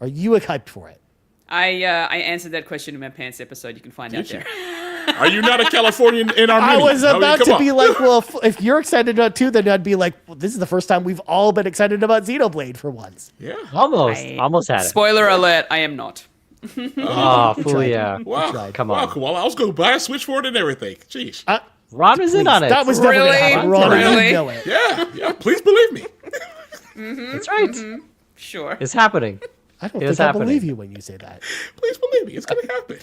Are you hyped for it? I answered that question in my pants episode. You can find out Did you? there. Are you not a Californian in I Armenia? was about come to on. be like, well, if you're excited about it too, then I'd be like, well, this is the first time we've all been excited about Xenoblade for once. Yeah. Almost had it. Spoiler alert, I am not. Oh, Fulia. Wow. tried. Come Wow, on. cool. I was going to buy a Switch for it and everything. Jeez. Ron was in on it. That was never going to Really? happen. Ron, Really? you know it. Yeah. Please believe me. That's right. Sure. It's happening. I don't It think was I happening. believe you when you say that. Please believe me. It's going to happen.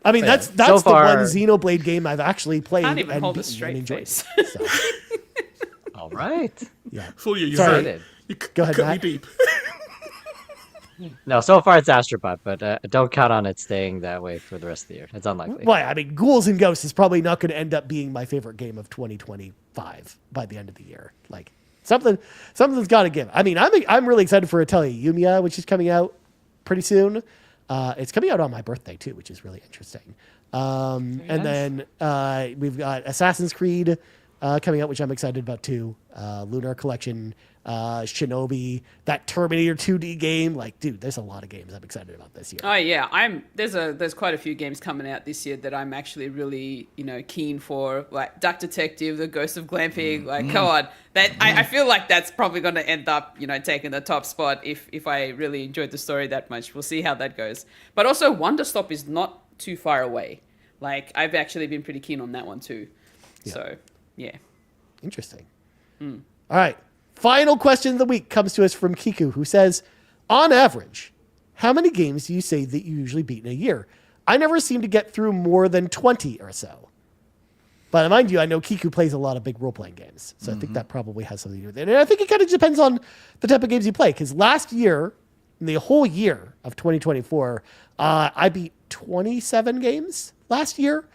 I mean, that's So the one far- Xenoblade game I've actually played Can't even and hold a beaten straight and enjoyed. face. So, All right. yeah. Fool you. Sorry. Excited. You Go ahead, cut Matt. me deep. No, so far it's Astrobot, but don't count on it staying that way for the rest of the year. It's unlikely. Why? I mean, Ghouls and Ghosts is probably not going to end up being my favorite game of 2025 by the end of the year. Like something's got to give. I mean, I'm really excited for Atelier Yumiya, which is coming out pretty soon. It's coming out on my birthday too, which is really interesting. And then we've got Assassin's Creed coming out, which I'm excited about too. Lunar Collection, Shinobi, that Terminator 2D game. Like, dude, there's a lot of games I'm excited about this year. Oh yeah, there's quite a few games coming out this year that I'm actually really keen for, like Duck Detective, The Ghost of Glamping. Like, come on, I feel like that's probably going to end up taking the top spot if I really enjoyed the story that much. We'll see how that goes. But also, Wonder Stop is not too far away. Like, I've actually been pretty keen on that one too. Yeah. So yeah. Interesting. All right. Final question of the week comes to us from Kiku, who says, on average, how many games do you say that you usually beat in a year? I never seem to get through more than 20 or so. But mind you, I know Kiku plays a lot of big role-playing games, so I think that probably has something to do with it. And I think it kind of depends on the type of games you play, because last year, the whole year of 2024, I beat 27 games last year.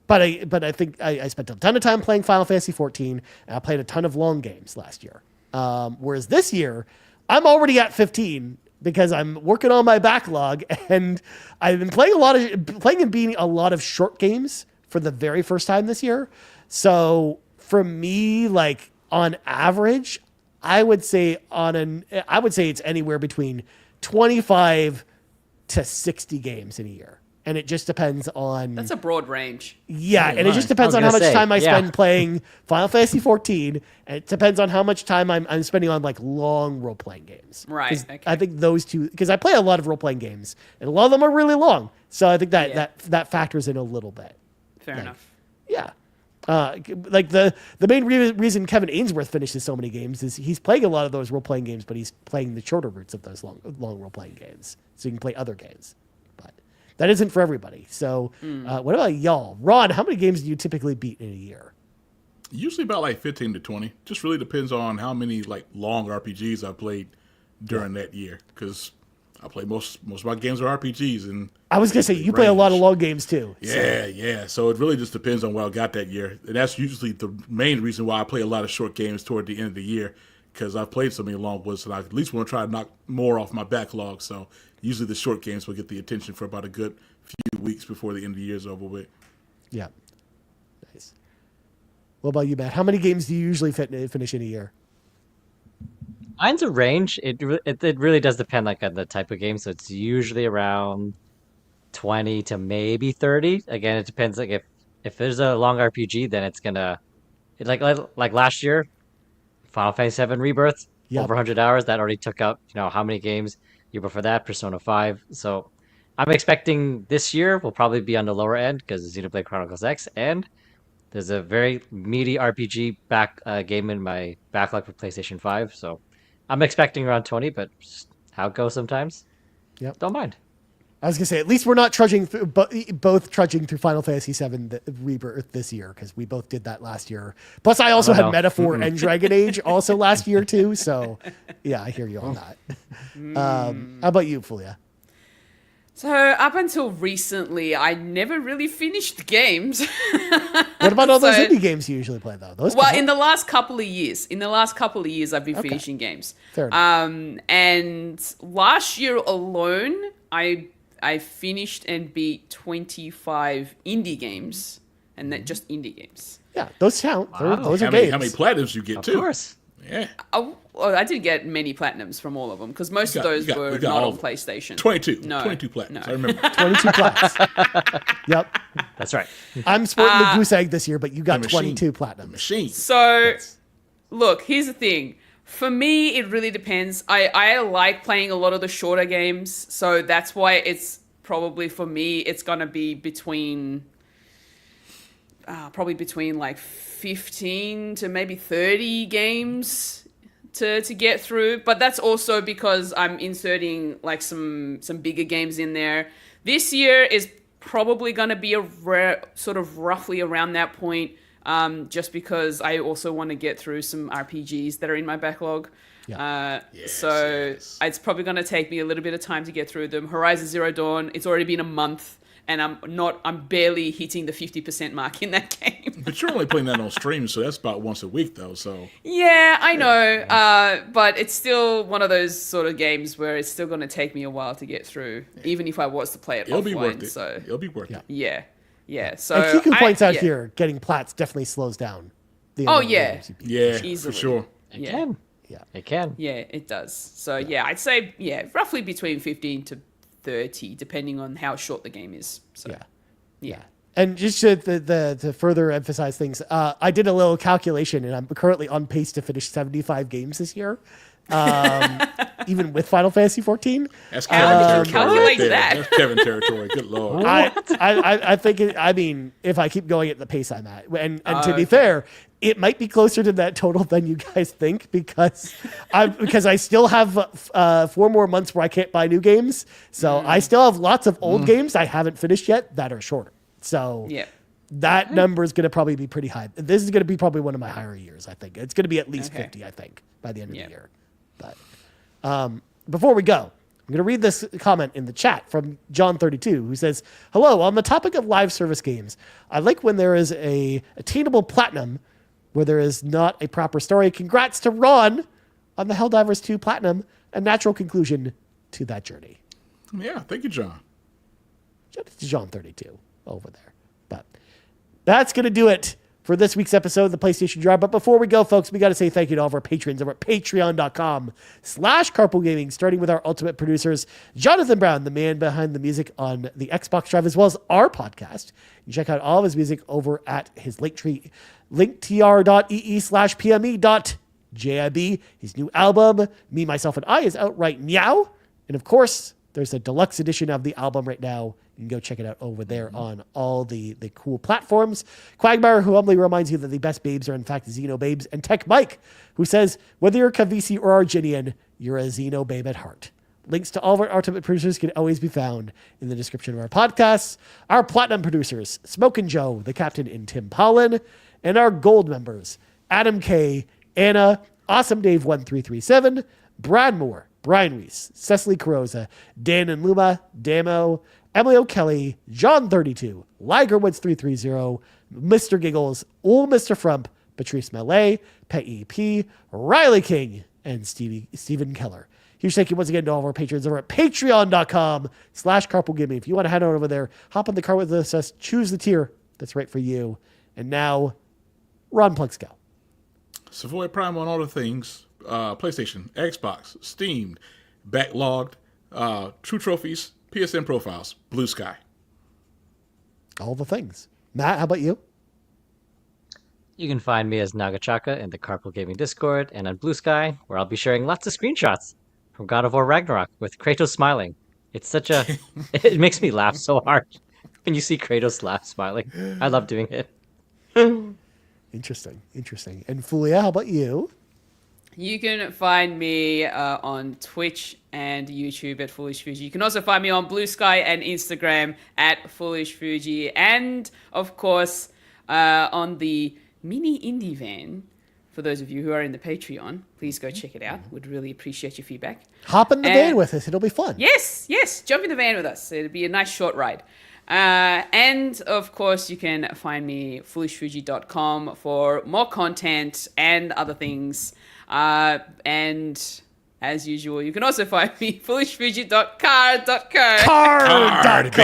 But I think I spent a ton of time playing Final Fantasy 14, and I played a ton of long games last year. Whereas this year, I'm already at 15 because I'm working on my backlog, and I've been playing and beating a lot of short games for the very first time this year. So for me, like on average, I would say it's anywhere between 25 to 60 games in a year. And it just depends on... That's a broad range. Yeah, and it just depends I on was how much gonna say, time I yeah. spend playing Final Fantasy 14, and it depends on how much time I'm spending on like long role-playing games. Right, 'Cause okay. I think those two... Because I play a lot of role-playing games, and a lot of them are really long. So I think that factors in a little bit. Fair enough. Yeah. Like the main reason Kevin Ainsworth finishes so many games is he's playing a lot of those role-playing games, but he's playing the shorter routes of those long role-playing games. So you can play other games. But that isn't for everybody. So what about y'all? Ron, how many games do you typically beat in a year? Usually about like 15 to 20. Just really depends on how many like long RPGs I played during that year. Because I play most of my games are RPGs, and I was going to say, you play a lot of long games too. yeah. So it really just depends on what I got that year. And that's usually the main reason why I play a lot of short games toward the end of the year, because I've played so many long ones, and I at least want to try to knock more off my backlog. So usually the short games will get the attention for about a good few weeks before the end of the year is over with. Yeah. Nice. What about you, Matt? How many games do you usually finish in a year? Mine's a range. It really does depend like on the type of game. So it's usually around 20 to maybe 30. Again, it depends. Like if there's a long RPG, then it's gonna like last year, Final Fantasy VII Rebirth, Yep. over 100 hours. That already took up how many games. Year before that, Persona 5. So I'm expecting this year will probably be on the lower end because Xenoblade Chronicles X, and there's a very meaty RPG game in my backlog for PlayStation 5. So I'm expecting around 20, but just how it goes sometimes. Yep. Don't mind. I was gonna say, at least we're not trudging through, both trudging through Final Fantasy VII Rebirth this year, because we both did that last year. Plus, I also had Metaphor and Dragon Age also last year too. So, yeah, I hear you on that. How about you, Fulia? So up until recently, I never really finished games. What about all those indie games you usually play though? In the last couple of years, I've been finishing games. Fair enough. And last year alone, I finished and beat 25 indie games, and that just indie games. Yeah, those count. Wow. Those are How games. many platinums you get, too? Of course. Yeah. I didn't get many platinums from all of them, because most of those were we got not all on PlayStation. 22. No. 22 platinums. No. I remember. 22 plats. Yep. That's right. I'm sporting the goose egg this year, but you got The machine. 22 platinums. Machine. So, look, here's the thing. For me, it really depends. I like playing a lot of the shorter games, so that's why it's probably, for me, it's going to be between like 15 to maybe 30 games to get through. But that's also because I'm inserting like some bigger games in there. This year is probably going to be sort of roughly around that point, just because I also want to get through some RPGs that are in my backlog. Yeah. Yes. It's probably going to take me a little bit of time to get through them. Horizon Zero Dawn, it's already been a month, and I'm barely hitting the 50% mark in that game. But you're only playing that on stream, so that's about once a week, though. So Yeah, I know. But it's still one of those sort of games where it's still going to take me a while to get through, even if I was to play it it'll offline. be worth it. So It'll be worth it. yeah. So And Kiku points out here, getting plats definitely slows down. The amount of games you beat. Yeah, Easily. for sure. It can. Yeah. It can. Yeah, it does. So I'd say roughly between 15 to 30, depending on how short the game is. So yeah. And just to further emphasize things, I did a little calculation, and I'm currently on pace to finish 75 games this year, even with Final Fantasy 14. That's Kevin territory. calculate Right there. that. That's Kevin territory. Good lord. I think, if I keep going at the pace I'm at, and to be fair, it might be closer to that total than you guys think, because I still have 4 more months where I can't buy new games. So I still have lots of old games I haven't finished yet that are shorter. So that number is going to probably be pretty high. This is going to be probably one of my higher years, I think. It's going to be at least 50, I think, by the end of the year. But before we go, I'm going to read this comment in the chat from John32, who says, "Hello, on the topic of live service games, I like when there is a attainable platinum where there is not a proper story. Congrats to Ron on the Helldivers 2 Platinum, a natural conclusion to that journey." Yeah, thank you, John. Shout out to John32 over there. But that's going to do it for this week's episode of the PlayStation Drive. But before we go, folks, we got to say thank you to all of our patrons over at patreon.com/carpoolgaming, starting with our ultimate producers, Jonathan Brown, the man behind the music on the Xbox Drive, as well as our podcast. You can check out all of his music over at his Linktree, linktr.ee/pme.jib. His new album, Me, Myself, and I, is out right now. And of course, there's a deluxe edition of the album right now. You can go check it out over there on all the cool platforms. Cwagmire, who humbly reminds you that the best babes are in fact Xenobabes. And TechMike, who says, whether you're Kevesi or Agnian, you're a Xenobabe at heart. Links to all of our ultimate producers can always be found in the description of our podcasts. Our platinum producers, Smokin Joe, the captain, and Tim Paullin. And our gold members, Adam K, Anna, Awesome Dave 1337, Brad Moore, Brian Reese, Cecily Carrozza, Dan and Luma, Dannohh, Emily O'Kelly, John32, Ligerwoods330, Mr. Giggles, OldMrFrump, Patrice Mallette, Peje, Riley King, and Stephen Keller. Huge thank you once again to all of our patrons over at patreon.com/carpoolgaming. If you want to head on over there, hop on the car with us, choose the tier that's right for you. And now, Ron Plunks, go. Savoy Prime on all the things. PlayStation, Xbox, Steam, backlogged, True Trophies, PSN profiles, Blue Sky. All the things. Matt, how about you? You can find me as Nagachaka in the Carpool Gaming Discord and on Blue Sky, where I'll be sharing lots of screenshots from God of War Ragnarok with Kratos smiling It's such a. It makes me laugh so hard when you see Kratos laugh smiling. I love doing it. Interesting. And Fulia, how about you? You can find me on Twitch and YouTube at Foolish Fuji. You can also find me on Blue Sky and Instagram at Foolish Fuji. And, of course, on the mini indie van. For those of you who are in the Patreon, please go check it out. Would really appreciate your feedback. Hop in the van with us. It'll be fun. Yes. Jump in the van with us. It'll be a nice short ride. And of course, you can find me foolishfuji.com for more content and other things. And as usual, you can also find me foolishfuji.card.co. Card.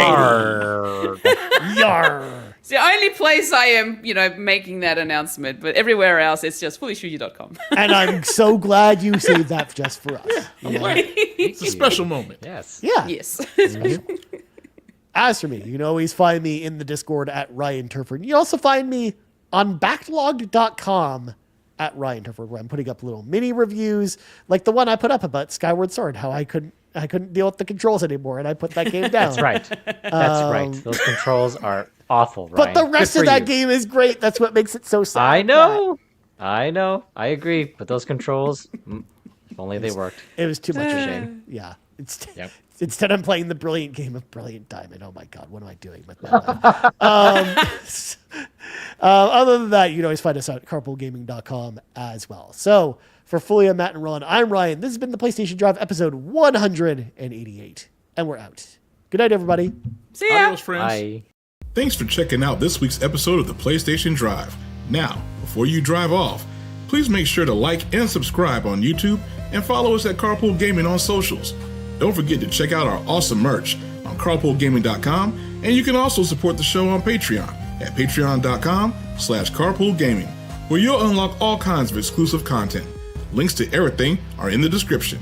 Yar. It's the only place I am, making that announcement. But everywhere else, it's just foolishfuji.com. And I'm so glad you saved that just for us. It's a special moment. Yes. Yeah. Yes. As for me, you can always find me in the Discord at Ryan Turford. You can also find me on backlogged.com at Ryan Turford, where I'm putting up little mini reviews, like the one I put up about Skyward Sword, how I couldn't deal with the controls anymore, and I put that game down. That's right. That's right. Those controls are awful, Ryan. But the rest of that game is great. That's what makes it so sad. I know. I agree. But those controls, if only they worked. It was too much of a shame. Yeah. Yep. Instead, I'm playing the brilliant game of Brilliant Diamond. Oh my God, what am I doing with my life? Other than that, you can always find us at carpoolgaming.com as well. So for Fulia, Matt, and Ron, I'm Ryan. This has been the PlayStation Drive episode 188, and we're out. Good night, everybody. See ya. Adios, friends. Bye. Thanks for checking out this week's episode of the PlayStation Drive. Now, before you drive off, please make sure to like and subscribe on YouTube and follow us at Carpool Gaming on socials. Don't forget to check out our awesome merch on carpoolgaming.com, and you can also support the show on Patreon at patreon.com/carpoolgaming, where you'll unlock all kinds of exclusive content. Links to everything are in the description.